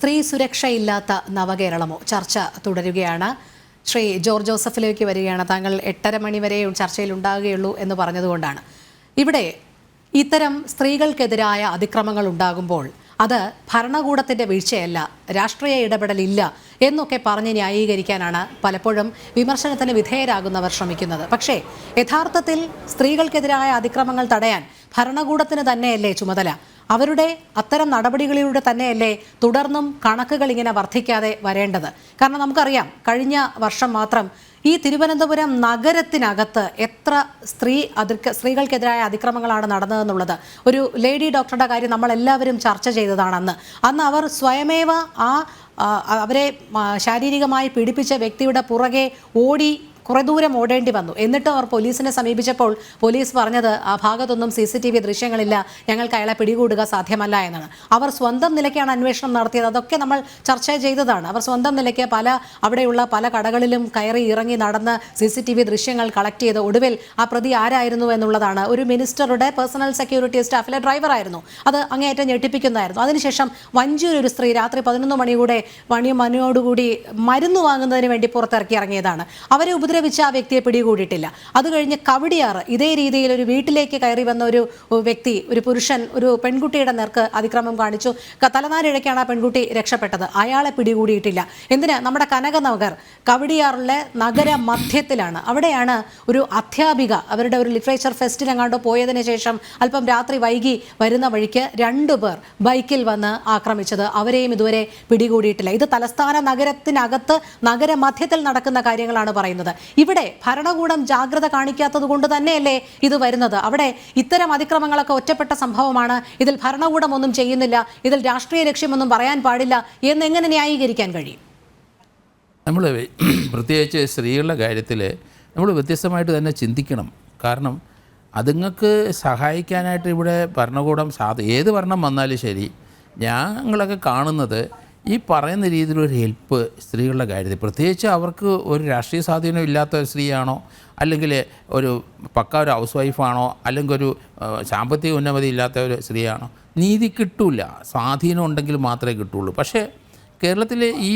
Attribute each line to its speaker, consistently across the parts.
Speaker 1: സ്ത്രീ സുരക്ഷയില്ലാത്ത നവകേരളമോ ചർച്ച തുടരുകയാണ്. ശ്രീ ജോർജ് ജോസഫിലേക്ക് വരികയാണ്. താങ്കൾ 8:30 മണി വരെ ചർച്ചയിൽ ഉണ്ടാകുകയുള്ളൂ എന്ന് പറഞ്ഞതുകൊണ്ടാണ്. ഇവിടെ ഇത്തരം സ്ത്രീകൾക്കെതിരായ അതിക്രമങ്ങൾ ഉണ്ടാകുമ്പോൾ അത് ഭരണകൂടത്തിൻ്റെ വീഴ്ചയല്ല, രാഷ്ട്രീയ ഇടപെടലില്ല എന്നൊക്കെ പറഞ്ഞ് ന്യായീകരിക്കാനാണ് പലപ്പോഴും വിമർശനത്തിന് വിധേയരാകുന്നവർ ശ്രമിക്കുന്നത്. പക്ഷേ യഥാർത്ഥത്തിൽ സ്ത്രീകൾക്കെതിരായ അതിക്രമങ്ങൾ തടയാൻ ഭരണകൂടത്തിന് തന്നെയല്ലേ ചുമതല? അവരുടെ അത്തരം നടപടികളിലൂടെ തന്നെയല്ലേ തുടർന്നും കണക്കുകൾ ഇങ്ങനെ വർദ്ധിക്കാതെ വരേണ്ടത്? കാരണം നമുക്കറിയാം, കഴിഞ്ഞ വർഷം മാത്രം ഈ തിരുവനന്തപുരം നഗരത്തിനകത്ത് എത്ര സ്ത്രീകൾക്കെതിരായ അതിക്രമങ്ങളാണ് നടന്നതെന്നുള്ളത് ഒരു ലേഡി ഡോക്ടറുടെ കാര്യം നമ്മളെല്ലാവരും ചർച്ച ചെയ്തതാണ്. അന്ന് അവർ സ്വയമേവ അവരെ ശാരീരികമായി പീഡിപ്പിച്ച വ്യക്തിയുടെ പുറകെ ഓടി കുറേ ദൂരം ഓടേണ്ടി വന്നു. എന്നിട്ടും അവർ പോലീസിനെ സമീപിച്ചപ്പോൾ പോലീസ് പറഞ്ഞത് ആ ഭാഗത്തൊന്നും CCTV ദൃശ്യങ്ങളില്ല, ഞങ്ങൾക്ക് അയാളെ പിടികൂടുക സാധ്യമല്ല എന്നാണ്. അവർ സ്വന്തം നിലയ്ക്കാണ് അന്വേഷണം നടത്തിയത്. അതൊക്കെ നമ്മൾ ചർച്ച ചെയ്തതാണ്. അവർ സ്വന്തം നിലയ്ക്ക് അവിടെയുള്ള പല കടകളിലും കയറി ഇറങ്ങി നടന്ന് CCTV ദൃശ്യങ്ങൾ കളക്ട് ചെയ്ത് ഒടുവിൽ ആ പ്രതി ആരായിരുന്നു എന്നുള്ളതാണ്. ഒരു മിനിസ്റ്ററുടെ പേഴ്സണൽ സെക്യൂരിറ്റി സ്റ്റാഫിലെ ഡ്രൈവറായിരുന്നു. അത് അങ്ങേയറ്റം ഞെട്ടിപ്പിക്കുന്നതായിരുന്നു. അതിനുശേഷം വഞ്ചൂർ ഒരു സ്ത്രീ രാത്രി 11 മണിയോടുകൂടി മരുന്ന് വാങ്ങുന്നതിന് വേണ്ടി പുറത്തിറക്കി ഇറങ്ങിയതാണ്. അവരെ ഉപദ്രവിച്ച ആ വ്യക്തിയെ പിടികൂടിയിട്ടില്ല. അത് കഴിഞ്ഞ് കവടിയാറ് ഇതേ രീതിയിൽ ഒരു വീട്ടിലേക്ക് കയറി വന്ന ഒരു വ്യക്തി, ഒരു പുരുഷൻ, ഒരു പെൺകുട്ടിയുടെ നേർക്ക് അതിക്രമം കാണിച്ചു. തലനാരിഴയ്ക്കാണ് ആ പെൺകുട്ടി രക്ഷപ്പെട്ടത്. അയാളെ പിടികൂടിയിട്ടില്ല. എന്തിന്? നമ്മുടെ കനകനഗർ കവടിയാറിലെ നഗര മധ്യത്തിലാണ്. അവിടെയാണ് ഒരു അധ്യാപിക അവരുടെ ഒരു ലിറ്ററേച്ചർ ഫെസ്റ്റിനെങ്ങാണ്ടോ പോയതിനു ശേഷം അല്പം രാത്രി വൈകി വരുന്ന വഴിക്ക് 2 പേർ ബൈക്കിൽ വന്ന് ആക്രമിച്ചത്. അവരെയും ഇതുവരെ പിടികൂടിയിട്ടില്ല. ഇത് തലസ്ഥാന നഗരത്തിനകത്ത് നഗരമധ്യത്തിൽ നടക്കുന്ന കാര്യങ്ങളാണ് പറയുന്നത്. ഇവിടെ ഭരണകൂടം ജാഗ്രത കാണിക്കാത്തത് കൊണ്ട് തന്നെയല്ലേ ഇത് വരുന്നത്? അവിടെ ഇത്തരം അതിക്രമങ്ങളൊക്കെ ഒറ്റപ്പെട്ട സംഭവമാണ്, ഇതിൽ ഭരണകൂടം ഒന്നും ചെയ്യുന്നില്ല, ഇതിൽ രാഷ്ട്രീയ ലക്ഷ്യമൊന്നും പറയാൻ പാടില്ല എന്നെങ്ങനെ ന്യായീകരിക്കാൻ കഴിയും?
Speaker 2: നമ്മൾ പ്രത്യേകിച്ച് സ്ത്രീകളുടെ കാര്യത്തിൽ നമ്മൾ വ്യത്യസ്തമായിട്ട് തന്നെ ചിന്തിക്കണം. കാരണം അതുങ്ങൾക്ക് സഹായിക്കാനായിട്ട് ഇവിടെ ഭരണകൂടം ഏത് ഭരണം വന്നാലും ശരി, ഞങ്ങളൊക്കെ കാണുന്നത് ഈ പറയുന്ന രീതിയിലൊരു ഹെൽപ്പ് സ്ത്രീകളുടെ കാര്യത്തിൽ, പ്രത്യേകിച്ച് അവർക്ക് ഒരു രാഷ്ട്രീയ സ്വാധീനം ഇല്ലാത്ത ഒരു സ്ത്രീയാണോ, അല്ലെങ്കിൽ ഒരു ഒരു ഹൗസ് വൈഫാണോ, അല്ലെങ്കിൽ ഒരു സാമ്പത്തിക ഉന്നതി ഇല്ലാത്ത ഒരു സ്ത്രീയാണോ, നീതി കിട്ടില്ല. സ്വാധീനം ഉണ്ടെങ്കിൽ മാത്രമേ കിട്ടുള്ളൂ. പക്ഷേ കേരളത്തിൽ ഈ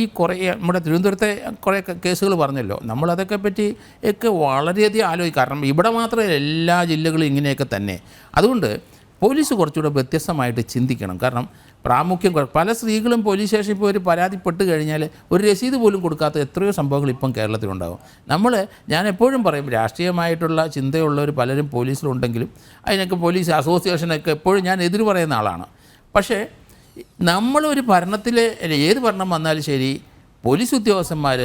Speaker 2: നമ്മുടെ തിരുവനന്തപുരത്തെ കുറേ കേസുകൾ പറഞ്ഞല്ലോ, നമ്മളതൊക്കെ പറ്റി ഒക്കെ വളരെയധികം ആലോചിക്കും. കാരണം ഇവിടെ മാത്രമല്ല, എല്ലാ ജില്ലകളും ഇങ്ങനെയൊക്കെ തന്നെ. അതുകൊണ്ട് പോലീസ് കുറച്ചുകൂടെ വ്യത്യസ്തമായിട്ട് ചിന്തിക്കണം. കാരണം പ്രാമുഖ്യം പല സ്ത്രീകളും പോലീസ് സ്റ്റേഷനിൽ ഇപ്പോൾ ഒരു പരാതിപ്പെട്ട് കഴിഞ്ഞാൽ ഒരു രസീത് പോലും കൊടുക്കാത്ത എത്രയോ സംഭവങ്ങൾ ഇപ്പം കേരളത്തിലുണ്ടാകും. ഞാൻ എപ്പോഴും പറയും, രാഷ്ട്രീയമായിട്ടുള്ള ചിന്തയുള്ളവർ പലരും പോലീസിലുണ്ടെങ്കിലും അതിനൊക്കെ പോലീസ് അസോസിയേഷനൊക്കെ എപ്പോഴും ഞാൻ എതിര് പറയുന്ന ആളാണ്. പക്ഷേ നമ്മളൊരു ഏത് ഭരണം വന്നാലും ശരി, പോലീസ് ഉദ്യോഗസ്ഥന്മാർ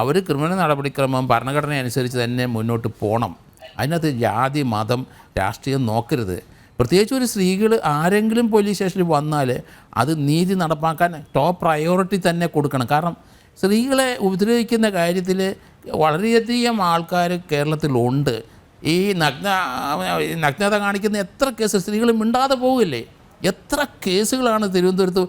Speaker 2: അവർ ക്രിമിനൽ നടപടിക്രമം ഭരണഘടന അനുസരിച്ച് തന്നെ മുന്നോട്ട് പോകണം. അതിനകത്ത് ജാതി, മതം, രാഷ്ട്രീയം നോക്കരുത്. പ്രത്യേകിച്ച് ഒരു സ്ത്രീകൾ ആരെങ്കിലും പോലീസ് സ്റ്റേഷനിൽ വന്നാൽ അത് നീതി നടപ്പാക്കാൻ ടോപ്പ് പ്രയോറിറ്റി തന്നെ കൊടുക്കണം. കാരണം സ്ത്രീകളെ ഉപദ്രവിക്കുന്ന കാര്യത്തിൽ വളരെയധികം ആൾക്കാർ കേരളത്തിലുണ്ട്. ഈ നഗ്നത കാണിക്കുന്ന എത്ര കേസ് സ്ത്രീകൾ മിണ്ടാതെ പോകില്ലേ? എത്ര കേസുകളാണ് തിരുവനന്തപുരത്ത്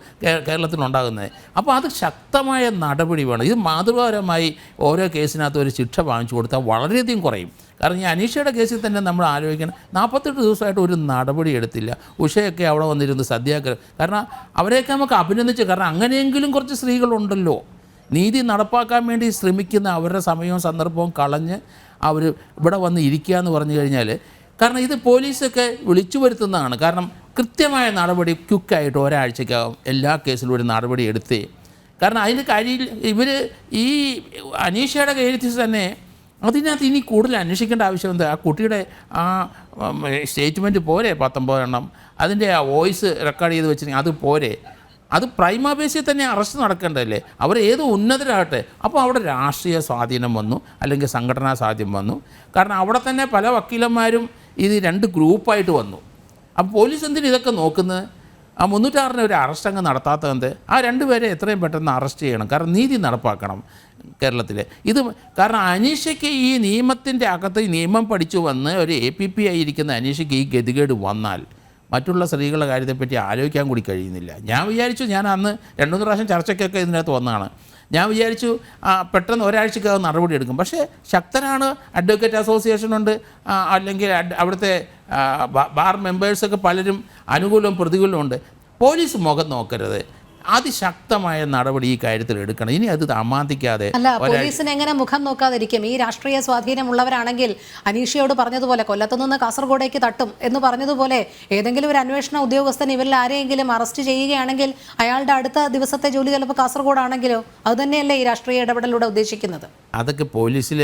Speaker 2: കേരളത്തിലുണ്ടാകുന്നത്. അപ്പോൾ അത് ശക്തമായ നടപടി വേണം. ഇത് മാതൃകാപരമായി ഓരോ കേസിനകത്ത് ഒരു ശിക്ഷ വാങ്ങിച്ചു കൊടുത്താൽ വളരെയധികം കുറയും. കാരണം ഈ അനീഷയുടെ കേസിൽ തന്നെ നമ്മൾ ആലോചിക്കണം, 48 ദിവസമായിട്ട് ഒരു നടപടി എടുത്തില്ല. ഉഷയൊക്കെ അവിടെ വന്നിരുന്ന് സത്യാഗ്രഹം. കാരണം അവരെയൊക്കെ നമുക്ക് അഭിനന്ദിച്ചു. കാരണം അങ്ങനെയെങ്കിലും കുറച്ച് സ്ത്രീകളുണ്ടല്ലോ നീതി നടപ്പാക്കാൻ വേണ്ടി ശ്രമിക്കുന്ന, അവരുടെ സമയവും സന്ദർഭവും കളഞ്ഞ് അവർ ഇവിടെ വന്ന് ഇരിക്കുക എന്ന് പറഞ്ഞു കഴിഞ്ഞാൽ, കാരണം ഇത് പോലീസൊക്കെ വിളിച്ചു വരുത്തുന്നതാണ്. കാരണം കൃത്യമായ നടപടി ക്വിക്കായിട്ട് ഒരാഴ്ചക്കകം എല്ലാ കേസിലും ഒരു നടപടി എടുത്തേ. കാരണം അതിൻ്റെ കാര്യം ഈ അനീഷയുടെ കേസിൽ തന്നെ അതിനകത്ത് ഇനി കൂടുതൽ അന്വേഷിക്കേണ്ട ആവശ്യം എന്താ? ആ കുട്ടിയുടെ ആ സ്റ്റേറ്റ്മെൻറ്റ് പോരെ 19 എണ്ണം, അതിൻ്റെ ആ വോയിസ് റെക്കോർഡ് ചെയ്ത് വെച്ചിട്ടുണ്ടെങ്കിൽ അത് പോരെ? അത് പ്രൈമാ ബേസിൽ തന്നെ അറസ്റ്റ് നടക്കേണ്ടതല്ലേ? അവർ ഏത് ഉന്നതരാകട്ടെ. അപ്പോൾ അവിടെ രാഷ്ട്രീയ സ്വാധീനം വന്നു, അല്ലെങ്കിൽ സംഘടനാ സ്വാധീനം വന്നു. കാരണം അവിടെ തന്നെ പല വക്കീലന്മാരും ഇത് 2 ഗ്രൂപ്പായിട്ട് വന്നു. അപ്പോൾ പോലീസ് എന്തിന് ഇതൊക്കെ നോക്കുന്നത്? ആ 306 ഒരു അറസ്റ്റ് അങ്ങ് നടത്താത്തത്? ആ 2 പേരെ എത്രയും പെട്ടെന്ന് അറസ്റ്റ് ചെയ്യണം. കാരണം നീതി നടപ്പാക്കണം കേരളത്തിൽ. കാരണം അനീഷയ്ക്ക് ഈ നിയമത്തിൻ്റെ അകത്ത് നിയമം പഠിച്ചു വന്ന് ഒരു APP ആയിരിക്കുന്ന അനീഷയ്ക്ക് ഈ ഗതികേട് വന്നാൽ മറ്റുള്ള സ്ത്രീകളുടെ കാര്യത്തെപ്പറ്റി ആലോചിക്കാൻ കൂടി കഴിയുന്നില്ല. ഞാൻ വിചാരിച്ചു, ഞാൻ അന്ന് 2-3 പ്രാവശ്യം ചർച്ചയ്ക്കൊക്കെ ഇതിനകത്ത് വന്നതാണ്. ഞാൻ വിചാരിച്ചു പെട്ടെന്ന് ഒരാഴ്ചക്കകം നടപടി എടുക്കും. പക്ഷേ ശക്തരാണ്, അഡ്വക്കേറ്റ് അസോസിയേഷനുണ്ട്, അല്ലെങ്കിൽ അവിടുത്തെ ബാർ മെമ്പേഴ്സൊക്കെ പലരും അനുകൂലവും പ്രതികൂലവും ഉണ്ട്. പോലീസ് മുഖം നോക്കരുത്. അതിശക്തമായ നടപടി ഈ കാര്യത്തിൽ എടുക്കണം. ഇനി അത് അമാന്തിക്കാതെ
Speaker 1: അല്ല, പോലീസിന് എങ്ങനെ മുഖം നോക്കാതിരിക്കും? ഈ രാഷ്ട്രീയ സ്വാധീനമുള്ളവരാണെങ്കിൽ അനീഷയോട് പറഞ്ഞതുപോലെ കൊല്ലത്തുനിന്ന് കാസർഗോഡേക്ക് തട്ടും എന്ന് പറഞ്ഞതുപോലെ ഏതെങ്കിലും ഒരു അന്വേഷണ ഉദ്യോഗസ്ഥൻ ഇവരിൽ ആരെയെങ്കിലും അറസ്റ്റ് ചെയ്യുകയാണെങ്കിൽ അയാളുടെ അടുത്ത ദിവസത്തെ ജോലി ചിലപ്പോൾ കാസർഗോഡാണെങ്കിലോ? അത് തന്നെയല്ലേ ഈ രാഷ്ട്രീയ ഇടപെടലിലൂടെ ഉദ്ദേശിക്കുന്നത്?
Speaker 2: അതൊക്കെ പോലീസിൽ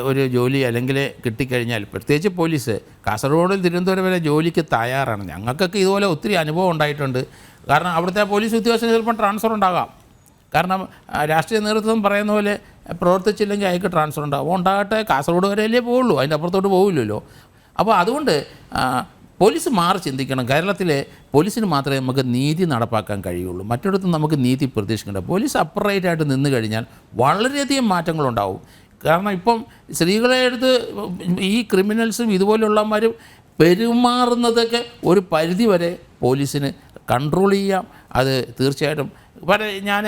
Speaker 2: ഒരു ജോലി അല്ലെങ്കിൽ കിട്ടിക്കഴിഞ്ഞാൽ, പ്രത്യേകിച്ച് പോലീസ് കാസർഗോഡിൽ തിരുവനന്തപുരം വരെ ജോലിക്ക് തയ്യാറാണ്. ഞങ്ങൾക്കൊക്കെ ഇതുപോലെ ഒത്തിരി അനുഭവം ഉണ്ടായിട്ടുണ്ട്. കാരണം അവിടുത്തെ പോലീസ് ഉദ്യോഗസ്ഥന് ചിലപ്പോൾ ട്രാൻസ്ഫർ ഉണ്ടാകാം. കാരണം രാഷ്ട്രീയ നേതൃത്വം പറയുന്ന പോലെ പ്രവർത്തിച്ചില്ലെങ്കിൽ അയാൾക്ക് ട്രാൻസ്ഫർ ഉണ്ടാകും. ഉണ്ടാകട്ടെ, കാസർഗോഡ് വരെയല്ലേ പോവുള്ളൂ, അതിൻ്റെ അപ്പുറത്തോട്ട് പോകില്ലല്ലോ. അപ്പോൾ അതുകൊണ്ട് പോലീസ് മാറി ചിന്തിക്കണം. കേരളത്തിലെ പോലീസിന് മാത്രമേ നമുക്ക് നീതി നടപ്പാക്കാൻ കഴിയുള്ളൂ. മറ്റിടത്തും നമുക്ക് നീതി പ്രതീക്ഷിക്കേണ്ട. പോലീസ് അപ്പറേറ്റായിട്ട് നിന്ന് കഴിഞ്ഞാൽ വളരെയധികം മാറ്റങ്ങളുണ്ടാവും. കാരണം ഇപ്പം സ്ത്രീകളെ എടുത്ത് ഈ ക്രിമിനൽസും ഇതുപോലുള്ളവന്മാരും പെരുമാറുന്നതൊക്കെ ഒരു പരിധി വരെ പോലീസിന് കൺട്രോൾ ചെയ്യാം. അത് തീർച്ചയായിട്ടും ഞാൻ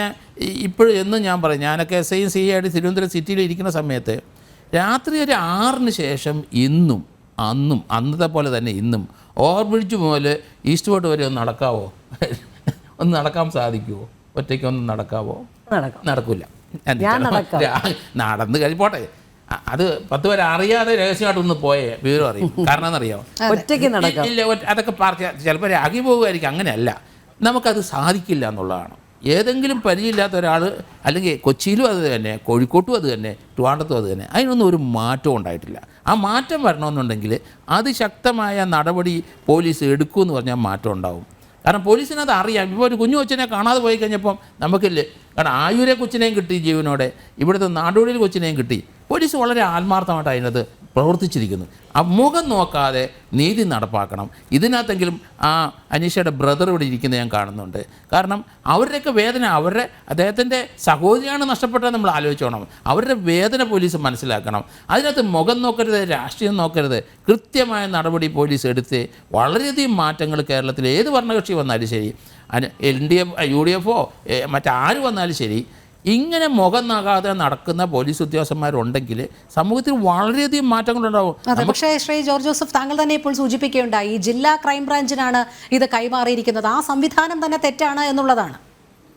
Speaker 2: ഇപ്പോഴും എന്നും ഞാൻ പറയും, ഞാനൊക്കെ SI CI ആയിട്ട് തിരുവനന്തപുരം സിറ്റിയിൽ ഇരിക്കുന്ന സമയത്ത് രാത്രി ഒരു 6-ന് ശേഷം ഇന്നും അന്നും അന്നത്തെ പോലെ തന്നെ ഇന്നും ഓവർബ്രിഡ്ജ് മുതൽ ഈസ്റ്റ് ഫോർട്ട് വരെ ഒന്ന് നടക്കാവോ? ഒന്ന് നടക്കാൻ സാധിക്കുമോ? ഒറ്റയ്ക്ക് ഒന്ന് നടക്കാവോ? നടക്കില്ല. നടന്ന് കഴിപ്പോട്ടെ, അത് 10 പേരെ അറിയാതെ രഹസ്യമായിട്ട് ഒന്ന് പോയേ വിവരം അറിയും. കാരണം എന്നറിയാമോ?
Speaker 3: ഒറ്റയ്ക്ക് നടക്കാം.
Speaker 2: ഇല്ല, അതൊക്കെ ചിലപ്പോൾ രാഗി പോകുമായിരിക്കും. അങ്ങനെയല്ല, നമുക്കത് സാധിക്കില്ല എന്നുള്ളതാണ്. ഏതെങ്കിലും പരിചയമില്ലാത്ത ഒരാൾ, അല്ലെങ്കിൽ കൊച്ചിയിലും അത് തന്നെ, കോഴിക്കോട്ടും അത് തന്നെ, ട്രിവാൻഡ്രത്തും അത് തന്നെ, അതിനൊന്നും ഒരു മാറ്റവും ഉണ്ടായിട്ടില്ല. ആ മാറ്റം വരണമെന്നുണ്ടെങ്കിൽ അതിശക്തമായ നടപടി പോലീസ് എടുക്കുമെന്ന് പറഞ്ഞാൽ മാറ്റം ഉണ്ടാവും. കാരണം പോലീസിനത് അറിയാം. ഇപ്പോൾ ഒരു കുഞ്ഞു കൊച്ചിനെ കാണാതെ പോയി കഴിഞ്ഞപ്പം നമുക്കില്ലേ, കാരണം ആയൂരെ കൊച്ചിനെയും കിട്ടി ജീവനോടെ, ഇവിടുത്തെ നാടോടിയിൽ കൊച്ചിനെയും കിട്ടി. പോലീസ് വളരെ ആത്മാർത്ഥമായിട്ട് അതിനകത്ത് പ്രവർത്തിച്ചിരിക്കുന്നു. ആ മുഖം നോക്കാതെ നീതി നടപ്പാക്കണം. ഇതിനകത്തെങ്കിലും ആ അനീഷയുടെ ബ്രദർ ഇവിടെ ഇരിക്കുന്നത് ഞാൻ കാണുന്നുണ്ട്. കാരണം അവരുടെയൊക്കെ വേദന, അദ്ദേഹത്തിൻ്റെ സഹോദരിയാണ് നഷ്ടപ്പെട്ടത് നമ്മൾ ആലോചിച്ചോണം. അവരുടെ വേദന പോലീസ് മനസ്സിലാക്കണം. അതിനകത്ത് മുഖം നോക്കരുത്, രാഷ്ട്രീയം നോക്കരുത്. കൃത്യമായ നടപടി പോലീസ് എടുത്ത് വളരെയധികം മാറ്റങ്ങൾ കേരളത്തിൽ ഏത് ഭരണകക്ഷി വന്നാലും ശരി, LDF UDF മറ്റാര് വന്നാലും ശരി, ഇങ്ങനെ മുഖം നാകാതെ നടക്കുന്ന പോലീസ് ഉദ്യോഗസ്ഥന്മാരുണ്ടെങ്കിൽ സമൂഹത്തിൽ വളരെയധികം മാറ്റങ്ങളുണ്ടാവും.
Speaker 1: പക്ഷേ ശ്രീ ജോർജ് ജോസഫ്, താങ്കൾ തന്നെ ഇപ്പോൾ സൂചിപ്പിക്കുകയുണ്ടായി, ജില്ലാ ക്രൈംബ്രാഞ്ചിനാണ് ഇത് കൈമാറിയിരിക്കുന്നത്. ആ സംവിധാനം തന്നെ തെറ്റാണ് എന്നുള്ളതാണ്.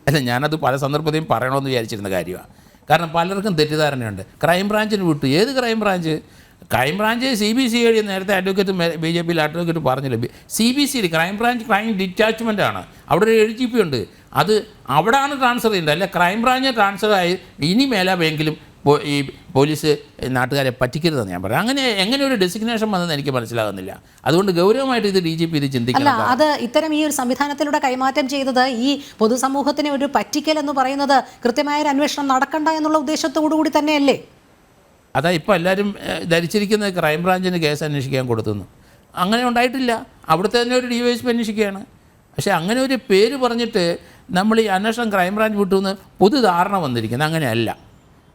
Speaker 2: അല്ല, ഞാനത് പല സന്ദർഭത്തിലും പറയണമെന്ന് വിചാരിച്ചിരുന്ന കാര്യമാണ്. കാരണം പലർക്കും തെറ്റിദ്ധാരണയുണ്ട്. ക്രൈംബ്രാഞ്ചിന് വിട്ടു. ഏത് ക്രൈംബ്രാഞ്ച്? ക്രൈംബ്രാഞ്ച് CBCID നേരത്തെ അഡ്വക്കേറ്റ് BJP അഡ്വക്കേറ്റ് പറഞ്ഞില്ല. CBCID ക്രൈംബ്രാഞ്ച് ക്രൈം ഡിറ്റാച്ച്മെൻ്റ് ആണ്. അവിടെ ഒരു AGP ഉണ്ട്. അത് അവിടെയാണ് ട്രാൻസ്ഫർ ചെയ്യേണ്ടത്. അല്ല, ക്രൈംബ്രാഞ്ച് ട്രാൻസ്ഫർ ആയി ഇനി മേലാവെങ്കിലും ഈ പോലീസ് നാട്ടുകാരെ പറ്റിക്കരുതെന്ന് ഞാൻ പറയാം. എങ്ങനെ ഒരു ഡെസിഗ്നേഷൻ വന്നെന്ന് എനിക്ക് മനസ്സിലാകുന്നില്ല. അതുകൊണ്ട് ഗൗരവമായിട്ട് ഇത് DGP ഇത് ചിന്തിക്കണം.
Speaker 1: അല്ല, അത് ഇത്തരം ഈ ഒരു സംവിധാനത്തിലൂടെ കൈമാറ്റം ചെയ്തത് ഈ പൊതുസമൂഹത്തിന് ഒരു പറ്റിക്കൽ എന്ന് പറയുന്നത് കൃത്യമായ ഒരു അന്വേഷണം നടക്കണ്ട എന്നുള്ള ഉദ്ദേശത്തോടു കൂടി തന്നെയല്ലേ?
Speaker 2: അതാ ഇപ്പോൾ എല്ലാവരും ധരിച്ചിരിക്കുന്നത് ക്രൈംബ്രാഞ്ചിന് കേസ് അന്വേഷിക്കാൻ കൊടുത്തുന്നു. അങ്ങനെ ഉണ്ടായിട്ടില്ല. അവിടുത്തെ തന്നെ ഒരു DYSP അന്വേഷിക്കുകയാണ്. പക്ഷേ അങ്ങനെ ഒരു പേര് പറഞ്ഞിട്ട് നമ്മൾ ഈ അന്വേഷണം ക്രൈംബ്രാഞ്ച് വിട്ടു എന്ന് പൊതുധാരണ വന്നിരിക്കുന്നത് അങ്ങനെയല്ല.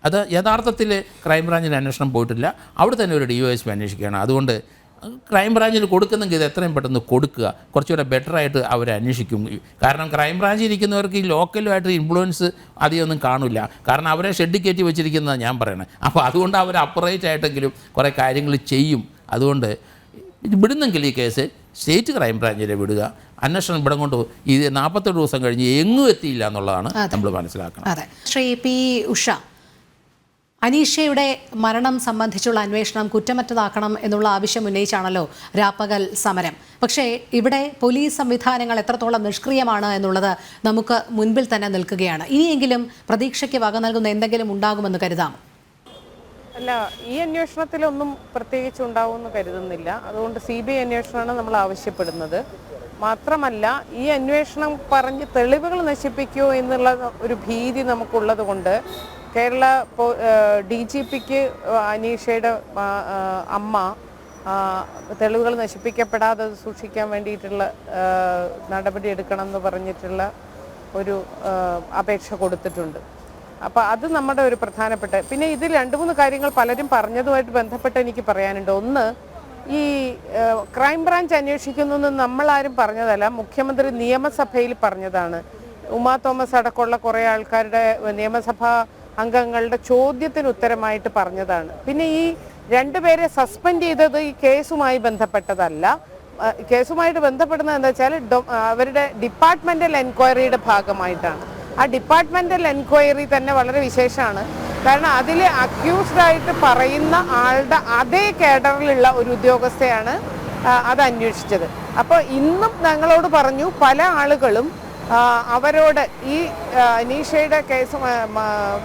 Speaker 2: അത് യഥാർത്ഥത്തിൽ ക്രൈംബ്രാഞ്ചിന് അന്വേഷണം പോയിട്ടില്ല. അവിടെ തന്നെ ഒരു DYSP അന്വേഷിക്കുകയാണ്. അതുകൊണ്ട് ക്രൈംബ്രാഞ്ചിന് കൊടുക്കുന്നെങ്കിൽ ഇത് എത്രയും പെട്ടെന്ന് കൊടുക്കുക. കുറച്ചുകൂടെ ബെറ്ററായിട്ട് അവർ അന്വേഷിക്കും. കാരണം ക്രൈംബ്രാഞ്ചിൽ ഇരിക്കുന്നവർക്ക് ഈ ലോക്കലുമായിട്ട് ഇൻഫ്ലുവൻസ് അധികമൊന്നും കാണില്ല. കാരണം അവരെ ഷെഡ് കയറ്റി വെച്ചിരിക്കുന്നതാണ് ഞാൻ പറയണത്. അപ്പോൾ അതുകൊണ്ട് അവർ അപ്പറേറ്റ് ആയിട്ടെങ്കിലും കുറേ കാര്യങ്ങൾ ചെയ്യും. അതുകൊണ്ട് ഇത് വിടുന്നെങ്കിൽ ഈ കേസ് സ്റ്റേറ്റ് ക്രൈംബ്രാഞ്ചിനെ വിടുക. അന്വേഷണം ഇവിടെ കൊണ്ട് ഇത് 48 ദിവസം കഴിഞ്ഞ് എങ്ങും എത്തിയില്ല എന്നുള്ളതാണ് നമ്മൾ മനസ്സിലാക്കണം.
Speaker 1: അതെ. ശ്രീ P. ഉഷ, അനീഷയുടെ മരണം സംബന്ധിച്ചുള്ള അന്വേഷണം കുറ്റമറ്റതാക്കണം എന്നുള്ള ആവശ്യം ഉന്നയിച്ചാണല്ലോ രാപ്പകൽ സമരം. പക്ഷേ ഇവിടെ പോലീസ് സംവിധാനങ്ങൾ എത്രത്തോളം നിഷ്ക്രിയമാണ് എന്നുള്ളത് നമുക്ക് മുൻപിൽ തന്നെ നിൽക്കുകയാണ്. ഇനിയെങ്കിലും പ്രതീക്ഷയ്ക്ക് വക നൽകുന്ന എന്തെങ്കിലും ഉണ്ടാകുമെന്ന് കരുതാം?
Speaker 4: അല്ല, ഈ അന്വേഷണത്തിലൊന്നും പ്രത്യേകിച്ച് ഉണ്ടാവുമെന്ന് കരുതുന്നില്ല. അതുകൊണ്ട് CBI അന്വേഷണമാണ് നമ്മൾ ആവശ്യപ്പെടുന്നത്. മാത്രമല്ല, ഈ അന്വേഷണം പറഞ്ഞ് തെളിവുകൾ നശിപ്പിക്കുമോ എന്നുള്ള ഒരു ഭീതി നമുക്കുള്ളത് കൊണ്ട് കേരള DGPക്ക് അനീഷയുടെ അമ്മ തെളിവുകൾ നശിപ്പിക്കപ്പെടാതെ സൂക്ഷിക്കാൻ വേണ്ടിയിട്ടുള്ള നടപടി എടുക്കണം എന്ന് പറഞ്ഞിട്ടുള്ള ഒരു അപേക്ഷ കൊടുത്തിട്ടുണ്ട്. അപ്പോൾ അത് നമ്മുടെ ഒരു പ്രധാനപ്പെട്ട. പിന്നെ ഇതിൽ 2-3 കാര്യങ്ങൾ പലരും പറഞ്ഞതുമായിട്ട് ബന്ധപ്പെട്ട് എനിക്ക് പറയാനുണ്ട്. ഒന്ന്, ഈ ക്രൈംബ്രാഞ്ച് അന്വേഷിക്കുന്നതെന്ന് നമ്മളാരും പറഞ്ഞതല്ല, മുഖ്യമന്ത്രി നിയമസഭയിൽ പറഞ്ഞതാണ്. ഉമാ തോമസ് അടക്കമുള്ള കുറേ ആൾക്കാരുടെ നിയമസഭാ അംഗങ്ങളുടെ ചോദ്യത്തിന് ഉത്തരമായിട്ട് പറഞ്ഞതാണ്. പിന്നെ ഈ 2 പേരെ സസ്പെൻഡ് ചെയ്തത് ഈ കേസുമായി ബന്ധപ്പെട്ടതല്ല. കേസുമായിട്ട് ബന്ധപ്പെടുന്നത് എന്താ വെച്ചാൽ അവരുടെ ഡിപ്പാർട്ട്മെന്റൽ എൻക്വയറിയുടെ ഭാഗമായിട്ടാണ്. ആ ഡിപ്പാർട്ട്മെന്റൽ എൻക്വയറി തന്നെ വളരെ വിശേഷമാണ്. കാരണം അതിൽ അക്യൂസ്ഡ് ആയിട്ട് പറയുന്ന ആളുടെ അതേ കേഡറിലുള്ള ഒരു ഉദ്യോഗസ്ഥയാണ് അത് അന്വേഷിച്ചത്. അപ്പോൾ ഇന്നും ഞങ്ങളോട് പറഞ്ഞു പല ആളുകളും അവരോട് ഈ അനീഷയുടെ കേസ്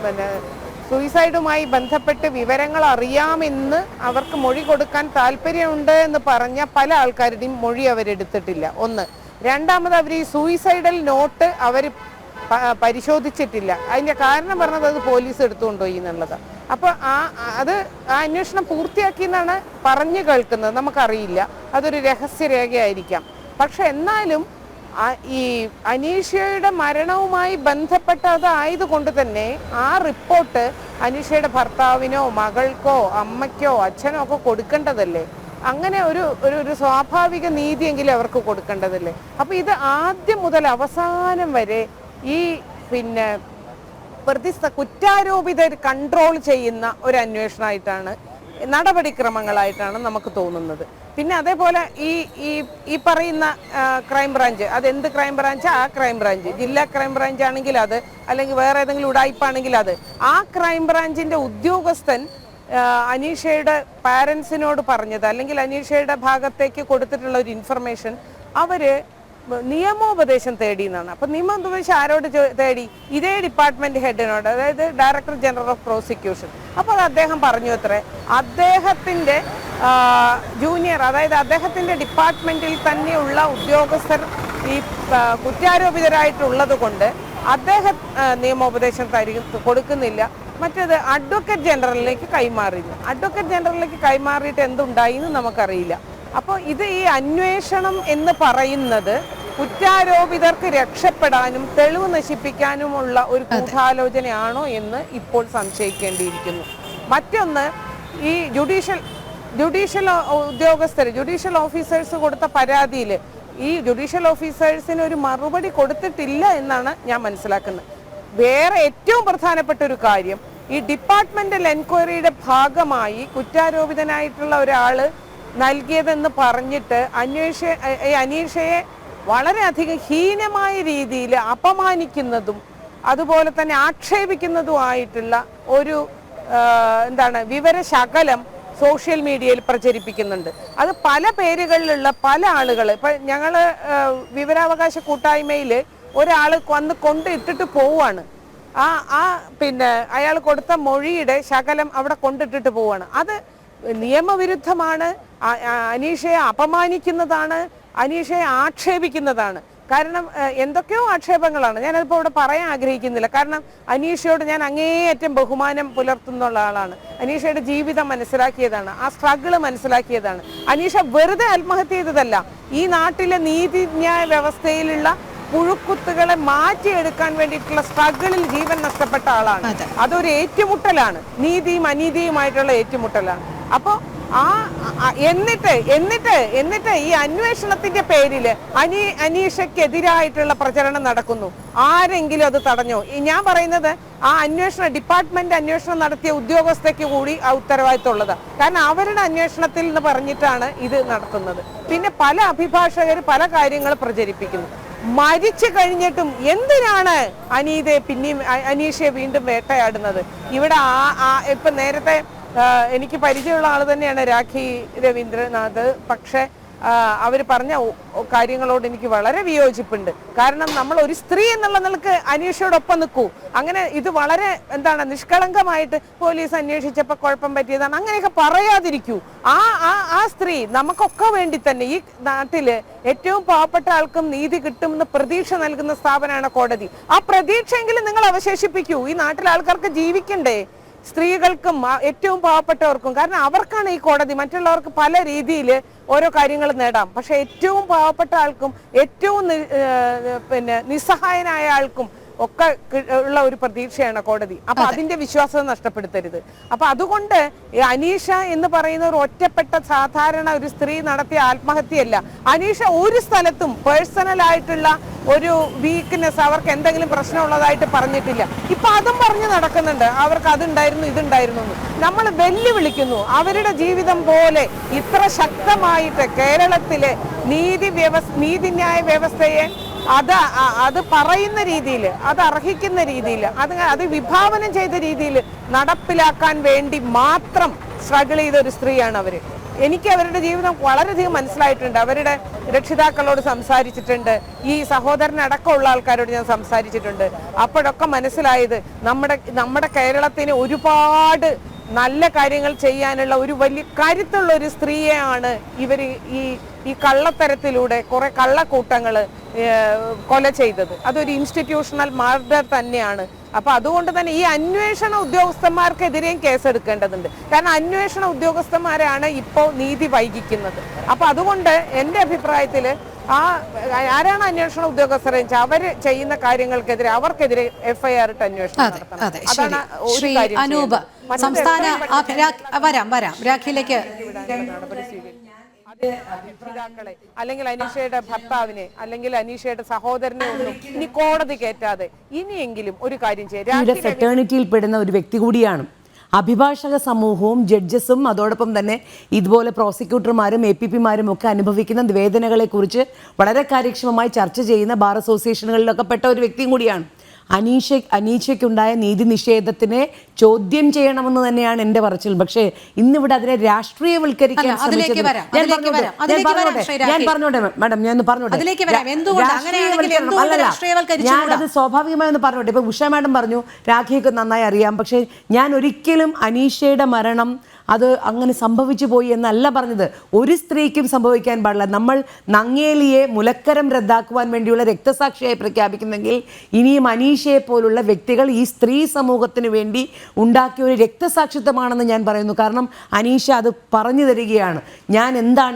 Speaker 4: പിന്നെ സൂയിസൈഡുമായി ബന്ധപ്പെട്ട് വിവരങ്ങൾ അറിയാമെന്ന് അവർക്ക് മൊഴി കൊടുക്കാൻ താല്പര്യമുണ്ട് എന്ന് പറഞ്ഞ പല ആൾക്കാരുടെയും മൊഴി അവരെടുത്തിട്ടില്ല. ഒന്ന്. രണ്ടാമത് അവർ ഈ സൂയിസൈഡൽ നോട്ട് അവർ പരിശോധിച്ചിട്ടില്ല. അതിൻ്റെ കാരണം പറഞ്ഞത് അത് പോലീസ് എടുത്തുകൊണ്ടുപോയി എന്നുള്ളതാണ്. അപ്പോൾ ആ അന്വേഷണം പൂർത്തിയാക്കി എന്നാണ് പറഞ്ഞു കേൾക്കുന്നത്. നമുക്കറിയില്ല, അതൊരു രഹസ്യരേഖയായിരിക്കാം. പക്ഷെ എന്നാലും ഈ അനീഷയുടെ മരണവുമായി ബന്ധപ്പെട്ടതായതുകൊണ്ട് തന്നെ ആ റിപ്പോർട്ട് അനീഷയുടെ ഭർത്താവിനോ മകൾക്കോ അമ്മയ്ക്കോ അച്ഛനോ ഒക്കെ കൊടുക്കേണ്ടതല്ലേ? അങ്ങനെ ഒരു സ്വാഭാവിക നീതിയെങ്കിലും അവർക്ക് കൊടുക്കേണ്ടതല്ലേ? അപ്പോൾ ഇത് ആദ്യം മുതൽ അവസാനം വരെ ഈ പിന്നെ കുറ്റാരോപിതർ കൺട്രോൾ ചെയ്യുന്ന ഒരു അന്വേഷണമായിട്ടാണ്, നടപടിക്രമങ്ങളായിട്ടാണ് നമുക്ക് തോന്നുന്നത്. പിന്നെ അതേപോലെ ഈ പറയുന്ന ക്രൈംബ്രാഞ്ച്, അതെന്ത് ക്രൈംബ്രാഞ്ച്? ആ ക്രൈംബ്രാഞ്ച് ജില്ലാ ക്രൈംബ്രാഞ്ച് ആണെങ്കിൽ അത്, അല്ലെങ്കിൽ വേറെ ഏതെങ്കിലും ഉടായ്പാണെങ്കിൽ അത്, ആ ക്രൈംബ്രാഞ്ചിന്റെ ഉദ്യോഗസ്ഥൻ അനീഷയുടെ പാരൻസിനോട് പറഞ്ഞത് അല്ലെങ്കിൽ അനീഷയുടെ ഭാഗത്തേക്ക് കൊടുത്തിട്ടുള്ള ഒരു ഇൻഫർമേഷൻ അവര് നിയമോപദേശം തേടി എന്നാണ്. അപ്പൊ നിയമോപദേശം ആരോട് തേടി? ഇതേ ഡിപ്പാർട്ട്മെന്റ് ഹെഡിനോട്, അതായത് ഡയറക്ടർ ജനറൽ ഓഫ് പ്രോസിക്യൂഷൻ. അപ്പോൾ അദ്ദേഹം പറഞ്ഞു അത്രേ, അദ്ദേഹത്തിന്റെ ജൂനിയർ, അതായത് അദ്ദേഹത്തിന്റെ ഡിപ്പാർട്ട്മെന്റിൽ തന്നെയുള്ള ഉദ്യോഗസ്ഥർ ഈ കുറ്റാരോപിതരായിട്ടുള്ളത് കൊണ്ട് അദ്ദേഹം നിയമോപദേശം കൊടുക്കുന്നില്ല. മറ്റേത് അഡ്വക്കേറ്റ് ജനറലിലേക്ക് കൈമാറിയിരുന്നു. അഡ്വക്കേറ്റ് ജനറലിലേക്ക് കൈമാറിയിട്ട് എന്തുണ്ടായി എന്ന് നമുക്കറിയില്ല. അപ്പോൾ ഇത് ഈ അന്വേഷണം എന്ന് പറയുന്നത് കുറ്റാരോപിതർക്ക് രക്ഷപ്പെടാനും തെളിവ് നശിപ്പിക്കാനുമുള്ള ഒരു ഗൂഢാലോചനയാണോ എന്ന് ഇപ്പോൾ സംശയിക്കേണ്ടിയിരിക്കുന്നു. മറ്റൊന്ന്, ഈ ജുഡീഷ്യൽ ഉദ്യോഗസ്ഥർ, ജുഡീഷ്യൽ ഓഫീസേഴ്സ് കൊടുത്ത പരാതിയിൽ ഈ ജുഡീഷ്യൽ ഓഫീസേഴ്സിന് ഒരു മറുപടി കൊടുത്തിട്ടില്ല എന്നാണ് ഞാൻ മനസ്സിലാക്കുന്നത്. വേറെ ഏറ്റവും പ്രധാനപ്പെട്ട ഒരു കാര്യം, ഈ ഡിപ്പാർട്ട്മെന്റൽ എൻക്വയറിയുടെ ഭാഗമായി കുറ്റാരോപിതനായിട്ടുള്ള ഒരാള് നൽകിയതെന്ന് പറഞ്ഞിട്ട് അനീഷയെ വളരെയധികം ഹീനമായ രീതിയിൽ അപമാനിക്കുന്നതും അതുപോലെ തന്നെ ആക്ഷേപിക്കുന്നതുമായിട്ടുള്ള ഒരു വിവരശകലം സോഷ്യൽ മീഡിയയിൽ പ്രചരിപ്പിക്കുന്നുണ്ട്. അത് പല പേരുകളിലുള്ള പല ആളുകൾ, ഇപ്പൊ ഞങ്ങള് വിവരാവകാശ കൂട്ടായ്മയിൽ ഒരാൾ വന്ന് കൊണ്ട് ഇട്ടിട്ട് പോവാണ്. പിന്നെ അയാൾ കൊടുത്ത മൊഴിയുടെ ശകലം അവിടെ കൊണ്ടിട്ടിട്ട് പോവാണ്. അത് നിയമവിരുദ്ധമാണ്, അനീഷയെ അപമാനിക്കുന്നതാണ്, അനീഷയെ ആക്ഷേപിക്കുന്നതാണ്. കാരണം എന്തൊക്കെയോ ആക്ഷേപങ്ങളാണ്, ഞാനതിപ്പോൾ ഇവിടെ പറയാൻ ആഗ്രഹിക്കുന്നില്ല. കാരണം അനീഷയോട് ഞാൻ അങ്ങേയറ്റം ബഹുമാനം പുലർത്തുന്നുള്ള ആളാണ്. അനീഷയുടെ ജീവിതം മനസ്സിലാക്കിയതാണ്, ആ സ്ട്രഗിള് മനസ്സിലാക്കിയതാണ്. അനീഷ വെറുതെ ആത്മഹത്യ ചെയ്തതല്ല, ഈ നാട്ടിലെ നീതിന്യായ വ്യവസ്ഥയിലുള്ള പുഴുക്കുത്തുകളെ മാറ്റിയെടുക്കാൻ വേണ്ടിയിട്ടുള്ള സ്ട്രഗിളിൽ ജീവൻ നഷ്ടപ്പെട്ട ആളാണ്. അതൊരു ഏറ്റുമുട്ടലാണ്, നീതിയും അനീതിയുമായിട്ടുള്ള ഏറ്റുമുട്ടലാണ്. അപ്പോൾ എന്നിട്ട് ഈ അന്വേഷണത്തിന്റെ പേരിൽ അനീഷയ്ക്കെതിരായിട്ടുള്ള പ്രചരണം നടക്കുന്നു. ആരെങ്കിലും അത് തടഞ്ഞോ? ഞാൻ പറയുന്നത് ആ ഡിപ്പാർട്ട്മെന്റ് അന്വേഷണം നടത്തിയ ഉദ്യോഗസ്ഥയ്ക്ക് കൂടി ആ ഉത്തരവാദിത്തമുള്ളതാണ്. കാരണം അവരുടെ അന്വേഷണത്തിൽ എന്ന് പറഞ്ഞിട്ടാണ് ഇത് നടത്തുന്നത്. പിന്നെ പല അഭിഭാഷകർ പല കാര്യങ്ങൾ പ്രചരിപ്പിക്കുന്നു. മരിച്ചു കഴിഞ്ഞിട്ടും എന്തിനാണ് അനീഷയെ വീണ്ടും വേട്ടയാടുന്നത്? ഇവിടെ ഇപ്പൊ നേരത്തെ എനിക്ക് പരിചയമുള്ള ആൾ തന്നെയാണ് രാഖി രവീന്ദ്രനാഥ്. പക്ഷെ അവർ പറഞ്ഞ കാര്യങ്ങളോട് എനിക്ക് വളരെ വിയോജിപ്പുണ്ട്. കാരണം നമ്മൾ ഒരു സ്ത്രീ എന്നുള്ള നിലക്ക് അനീഷയോടൊപ്പം നിൽക്കൂ. അങ്ങനെ ഇത് വളരെ നിഷ്കളങ്കമായിട്ട് പോലീസ് അന്വേഷിച്ചപ്പോൾ കുഴപ്പം പറ്റിയതാണ് അങ്ങനെയൊക്കെ പറയാതിരിക്കൂ. ആ സ്ത്രീ നമുക്കൊക്കെ വേണ്ടി തന്നെ ഈ നാട്ടില് ഏറ്റവും പാവപ്പെട്ട ആൾക്കും നീതി കിട്ടുമെന്ന് പ്രതീക്ഷ നൽകുന്ന സ്ഥാപനമാണ് കോടതി. ആ പ്രതീക്ഷയെങ്കിലും നിങ്ങൾ അവശേഷിപ്പിക്കൂ. ഈ നാട്ടിലെ ആൾക്കാർക്ക് ജീവിക്കണ്ടേ, സ്ത്രീകൾക്കും ഏറ്റവും പാവപ്പെട്ടവർക്കും. കാരണം അവർക്കാണ് ഈ കോടതി. മറ്റുള്ളവർക്ക് പല രീതിയിൽ ഓരോ കാര്യങ്ങൾ നേടാം, പക്ഷെ ഏറ്റവും പാവപ്പെട്ട ആൾക്കും ഏറ്റവും നിസ്സഹായനായ ആൾക്കും ഒക്കെ ഉള്ള ഒരു പ്രതീക്ഷയാണ് കോടതി. അപ്പൊ അതിന്റെ വിശ്വാസത നഷ്ടപ്പെടുത്തരുത്. അപ്പൊ അതുകൊണ്ട് അനീഷ എന്ന് പറയുന്ന ഒരു ഒറ്റപ്പെട്ട സാധാരണ ഒരു സ്ത്രീ നടത്തിയ ആത്മഹത്യയല്ല. അനീഷ ഒരു സ്ഥലത്തും പേഴ്സണൽ ആയിട്ടുള്ള ഒരു വീക്ക്നെസ്, അവർക്ക് എന്തെങ്കിലും പ്രശ്നമുള്ളതായിട്ട് പറഞ്ഞിട്ടില്ല. ഇപ്പൊ അതും പറഞ്ഞു നടക്കുന്നുണ്ട്, അവർക്ക് അതുണ്ടായിരുന്നു ഇതുണ്ടായിരുന്നു. നമ്മൾ വെല്ലുവിളിക്കുന്നു അവരുടെ ജീവിതം പോലെ ഇത്ര ശക്തമായിട്ട് കേരളത്തിലെ നീതിന്യായ വ്യവസ്ഥയെ അത് പറയുന്ന രീതിയിൽ, അത് അർഹിക്കുന്ന രീതിയിൽ, അത് വിഭാവനം ചെയ്ത രീതിയിൽ നടപ്പിലാക്കാൻ വേണ്ടി മാത്രം സ്ട്രഗിൾ ചെയ്ത ഒരു സ്ത്രീയാണ് അവര്. എനിക്ക് അവരുടെ ജീവിതം വളരെയധികം മനസ്സിലായിട്ടുണ്ട്. അവരുടെ രക്ഷിതാക്കളോട് സംസാരിച്ചിട്ടുണ്ട്, ഈ സഹോദരനടക്കമുള്ള ആൾക്കാരോട് ഞാൻ സംസാരിച്ചിട്ടുണ്ട്. അപ്പോഴൊക്കെ മനസ്സിലായത് നമ്മുടെ കേരളത്തിന് ഒരുപാട് നല്ല കാര്യങ്ങൾ ചെയ്യാനുള്ള ഒരു വലിയ കരുത്തുള്ള ഒരു സ്ത്രീയെയാണ് ഇവർ ഈ കള്ളത്തരത്തിലൂടെ കുറെ കള്ളക്കൂട്ടങ്ങൾ കൊല ചെയ്തത്. അതൊരു ഇൻസ്റ്റിറ്റ്യൂഷണൽ മർഡർ തന്നെയാണ്. അപ്പൊ അതുകൊണ്ട് തന്നെ ഈ അന്വേഷണ ഉദ്യോഗസ്ഥന്മാർക്കെതിരെയും കേസെടുക്കേണ്ടതുണ്ട്. കാരണം അന്വേഷണ ഉദ്യോഗസ്ഥന്മാരാണ് ഇപ്പോൾ നീതി വൈകിക്കുന്നത്. അപ്പൊ അതുകൊണ്ട് എൻ്റെ അഭിപ്രായത്തിൽ ആരാണ് അന്വേഷണ ഉദ്യോഗസ്ഥരെ അവര് ചെയ്യുന്ന കാര്യങ്ങൾക്കെതിരെ അവർക്കെതിരെ FIR ഇട്ട് അന്വേഷണം നടത്തണം. അതാണ് ഒരു കാര്യം.
Speaker 1: അനൂപ്, സംസ്ഥാന വരാം രാഖിയിലേക്ക്.
Speaker 4: രക്ഷിതാക്കളെ അല്ലെങ്കിൽ അനീഷയുടെ ഭർത്താവിനെ അല്ലെങ്കിൽ അനീഷയുടെ സഹോദരനെ ഒന്നും ഇനി കോടതി കയറ്റാതെ ഇനിയെങ്കിലും ഒരു കാര്യം ചെയ്യാം.
Speaker 3: ഫ്രെറ്റേണിറ്റിയിൽ പെടുന്ന ഒരു വ്യക്തി കൂടിയാണ്. അഭിഭാഷക സമൂഹവും ജഡ്ജസും അതോടൊപ്പം തന്നെ ഇതുപോലെ പ്രോസിക്യൂട്ടർമാരും APPമാരും ഒക്കെ അനുഭവിക്കുന്ന വേദനകളെക്കുറിച്ച് വളരെ കാര്യക്ഷമമായി ചർച്ച ചെയ്യുന്ന ബാർ അസോസിയേഷനുകളിലൊക്കെ പെട്ട ഒരു വ്യക്തിയും കൂടിയാണ്. അനീഷയ്ക്കുണ്ടായ നീതി നിഷേധത്തിനെ ചോദ്യം ചെയ്യണമെന്ന് തന്നെയാണ് എൻ്റെ പറച്ചിൽ. പക്ഷേ ഇന്നിവിടെ അതിനെ രാഷ്ട്രീയവൽക്കരിക്കാൻ ഞാൻ പറഞ്ഞോട്ടെ മാഡം, ഞാനത് സ്വാഭാവികമായി ഒന്ന് പറഞ്ഞോട്ടെ. ഇപ്പൊ ഉഷ മാഡം പറഞ്ഞു രാഖിയൊക്കെ നന്നായി അറിയാം, പക്ഷേ ഞാൻ ഒരിക്കലും അനീഷയുടെ മരണം അത് അങ്ങനെ സംഭവിച്ചു പോയി എന്നല്ല പറഞ്ഞത്. ഒരു സ്ത്രീക്കും സംഭവിക്കാൻ പാടില്ല. നമ്മൾ നങ്ങേലിയെ മുലക്കരം റദ്ദാക്കുവാൻ വേണ്ടിയുള്ള രക്തസാക്ഷിയായി പ്രഖ്യാപിക്കുന്നെങ്കിൽ ഇനിയും അനീഷയെ പോലുള്ള വ്യക്തികൾ ഈ സ്ത്രീ സമൂഹത്തിന് വേണ്ടി ഉണ്ടാക്കിയ ഒരു രക്തസാക്ഷിത്വമാണെന്ന് ഞാൻ പറയുന്നു. കാരണം അനീഷ അത് പറഞ്ഞു തരികയാണ്.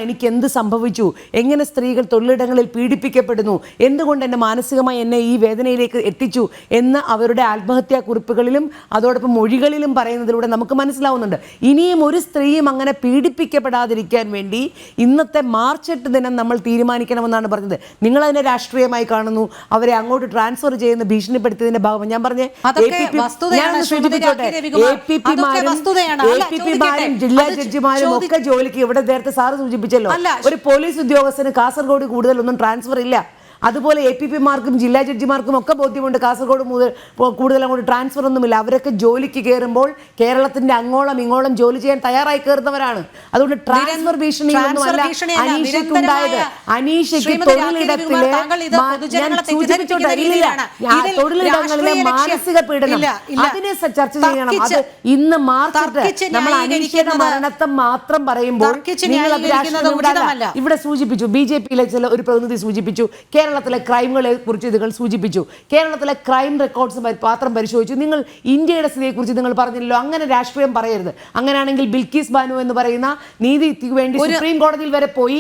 Speaker 3: എനിക്ക് എന്ത് സംഭവിച്ചു, എങ്ങനെ സ്ത്രീകൾ തൊഴിലിടങ്ങളിൽ പീഡിപ്പിക്കപ്പെടുന്നു, എന്തുകൊണ്ട് എന്നെ മാനസികമായി എന്നെ ഈ വേദനയിലേക്ക് എത്തിച്ചു എന്ന് അവരുടെ ആത്മഹത്യാ കുറിപ്പുകളിലും അതോടൊപ്പം മൊഴികളിലും പറയുന്നതിലൂടെ നമുക്ക് മനസ്സിലാവുന്നുണ്ട്. ഇനിയും ഒരു സ്ത്രീയും അങ്ങനെ പീഡിപ്പിക്കപ്പെടാതിരിക്കാൻ വേണ്ടി ഇന്നത്തെ മാർച്ച് 8 ദിനം നമ്മൾ തീരുമാനിക്കണമെന്നാണ് പറഞ്ഞത്. നിങ്ങൾ അതിനെ രാഷ്ട്രീയമായി കാണുന്നു, അവരെ അങ്ങോട്ട് ട്രാൻസ്ഫർ ചെയ്യുന്ന ഭീഷണിപ്പെടുത്തിയതിന്റെ ഭാഗം ഞാൻ പറഞ്ഞേ APPമാരും ജില്ലാ ജഡ്ജിമാരും ഒക്കെ ജോലിക്ക് ഇവിടെ നേരത്തെ സാറ് സൂചിപ്പിച്ചല്ലോ, ഒരു പോലീസ് ഉദ്യോഗസ്ഥന് കാസർഗോഡ് കൂടുതലൊന്നും ട്രാൻസ്ഫർ ഇല്ല. അതുപോലെ APPമാർക്കും ജില്ലാ ജഡ്ജിമാർക്കും ഒക്കെ ബോധ്യമുണ്ട് കാസർഗോഡ് കൂടുതൽ അങ്ങോട്ട് ട്രാൻസ്ഫർ ഒന്നുമില്ല. അവരൊക്കെ ജോലിക്ക് കയറുമ്പോൾ കേരളത്തിന്റെ അങ്ങോളം ഇങ്ങോളം ജോലി ചെയ്യാൻ തയ്യാറായി കയറുന്നവരാണ്. അതുകൊണ്ട് ട്രാൻസ്ഫർ ഭീഷണിയൊന്നുമല്ല അനീഷയ്ക്കുണ്ടായത്. അനീഷയ്ക്ക് തൊഴിലിടത്തിലെ തൊഴിലിടങ്ങളിലെ മാനസിക പീഡനം അതിനെ ചർച്ച ചെയ്യണം. അത് ഇന്ന് മാർച്ച് നമ്മൾ അനീഷയുടെ മരണത്തെ മാത്രം പറയുമ്പോൾ നിങ്ങൾ അത് രാഷ്ട്രീയം ഇവിടെ സൂചിപ്പിച്ചു. BJPയിലെ ഒരു പ്രതിനിധി സൂചിപ്പിച്ചു, കേരളത്തിലെ ക്രൈമുകളെ കുറിച്ച് ഇതുകൾ സൂചിപ്പിച്ചു, കേരളത്തിലെ ക്രൈം റെക്കോർഡ്സ് പാത്രം പരിശോധിച്ചു. നിങ്ങൾ ഇന്ത്യയുടെ സ്ഥിതിയെക്കുറിച്ച് നിങ്ങൾ പറഞ്ഞില്ലല്ലോ. അങ്ങനെ രാഷ്ട്രീയം പറയരുത്. അങ്ങനെയാണെങ്കിൽ ബിൽക്കീസ് ബാനു എന്ന് പറയുന്ന നീതിക്ക് വേണ്ടി സുപ്രീം കോടതിയിൽ വരെ പോയി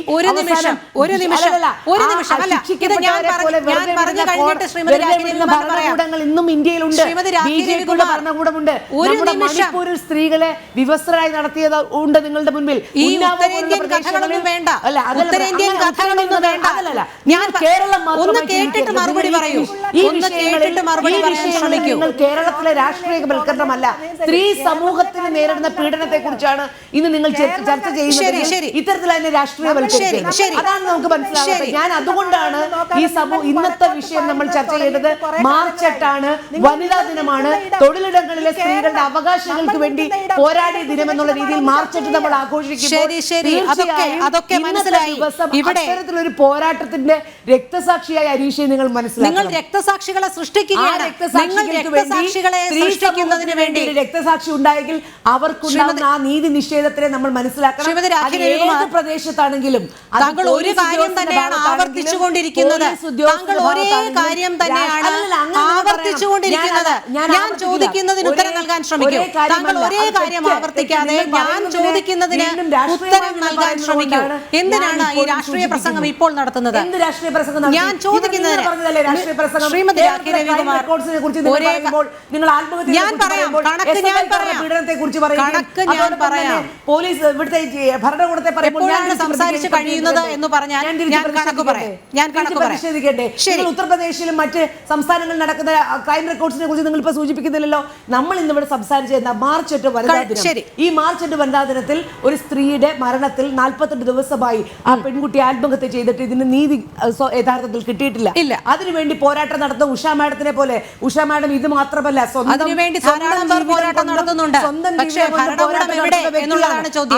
Speaker 3: ഭരണകൂടങ്ങൾ ഇന്നും ഇന്ത്യയിലുണ്ട്. BJPയുടെ ഭരണകൂടമുണ്ട്. നമ്മുടെ മണിപ്പൂരിൽ സ്ത്രീകളെ വിവസ്ത്രരായി നടത്തിയത് ഉണ്ട് നിങ്ങളുടെ മുൻപിൽ. കേരളം കേരളത്തിലെ രാഷ്ട്രീയവൽക്കരണമല്ല, സ്ത്രീ സമൂഹത്തിന് നേരിടുന്ന പീഡനത്തെ കുറിച്ചാണ് ഇന്ന് നിങ്ങൾ ചർച്ച ചെയ്യുന്നത്. ഇത്തരത്തിൽ അതിനെ രാഷ്ട്രീയവൽക്കരിക്കുന്നത് അതാണ് നമുക്ക് മനസ്സിലാവുന്നത്. ഞാൻ അതുകൊണ്ടാണ് ഇന്നത്തെ വിഷയം നമ്മൾ ചർച്ച ചെയ്തത്. മാർച്ച് 8 വനിതാ ദിനമാണ്. തൊഴിലിടങ്ങളിലെ സ്ത്രീകളുടെ അവകാശങ്ങൾക്ക് വേണ്ടി പോരാടിയ ദിനം എന്നുള്ള രീതിയിൽ മാർച്ച് 8 നമ്മൾ ആഘോഷിക്കുമ്പോൾ ഇത്തരത്തിലൊരു പോരാട്ടത്തിന്റെ രക്തസാക്ഷിയായ അനീഷയെ നിങ്ങൾ
Speaker 1: നിങ്ങൾ രക്തസാക്ഷികളെ സൃഷ്ടിക്കുകയാണ്.
Speaker 3: രക്തസാക്ഷി ഉണ്ടായെങ്കിൽ അവർക്കുണ്ടാകുന്ന ആ നീതി നിഷേധത്തിനെ നമ്മൾ മനസ്സിലാക്കണം. അത് ഏത് പ്രദേശത്താണെങ്കിലും
Speaker 1: താങ്കൾ ഒരു കാര്യം തന്നെയാണ് ആവർത്തിച്ചുകൊണ്ടിരിക്കുന്നത്. താങ്കൾ ഒരേ കാര്യം തന്നെയാണ് ആവർത്തിച്ചുകൊണ്ടിരിക്കുന്നത്. ഞാൻ ചോദിക്കുന്നതിന് ഉത്തരം നൽകാൻ ശ്രമിക്കൂ. താങ്കൾ ഒരേ കാര്യം ആവർത്തിക്കാതെ ഞാൻ ചോദിക്കുന്നതിന് ഉത്തരം നൽകാൻ ശ്രമിക്കൂ. എന്തിനാണ് ഈ രാഷ്ട്രീയ പ്രസംഗം ഇപ്പോൾ നടത്തുന്നത്? ഞാൻ ചോദിക്കുന്നതിന് ശ്രീമതി രാഖി രവികുമാർ ഞാൻ പറയാം, കണക്ക് ഞാൻ പറയാം.
Speaker 3: പോലീസ് ഇവിടുത്തെ ഭരണകൂടത്തെ
Speaker 1: എപ്പോഴാണ് സംസാരിച്ച് കഴിയുന്നത് എന്ന് പറഞ്ഞാൽ ഞാൻ കണക്ക് പറയാം.
Speaker 3: ശരി, ഉത്തർപ്രദേശിലും മറ്റ് സംസ്ഥാനങ്ങളിൽ നടക്കുന്ന ക്രൈം റെക്കോർഡ്സിനെ കുറിച്ച് നിങ്ങൾ ഇപ്പൊ സൂചിപ്പിക്കുന്നില്ലല്ലോ. നമ്മൾ ഇന്നിവിടെ സംസാരിച്ച മാർച്ച് 8 വനിതാ ദിനം. ഈ മാർച്ച് 8 വനിതാ ദിനത്തിൽ ഒരു സ്ത്രീയുടെ മരണത്തിൽ 48 ദിവസമായി ആ പെൺകുട്ടി ആത്മഹത്യ ചെയ്തിട്ട് ഇതിന് നീതി യഥാർത്ഥത്തിൽ കിട്ടിയിട്ടില്ല. അതിനുവേണ്ടി പോരാട്ടം നടത്തുന്ന ഉഷ മാഡത്തിനെ പോലെ, ഉഷ മാഡം ഇത് മാത്രമല്ല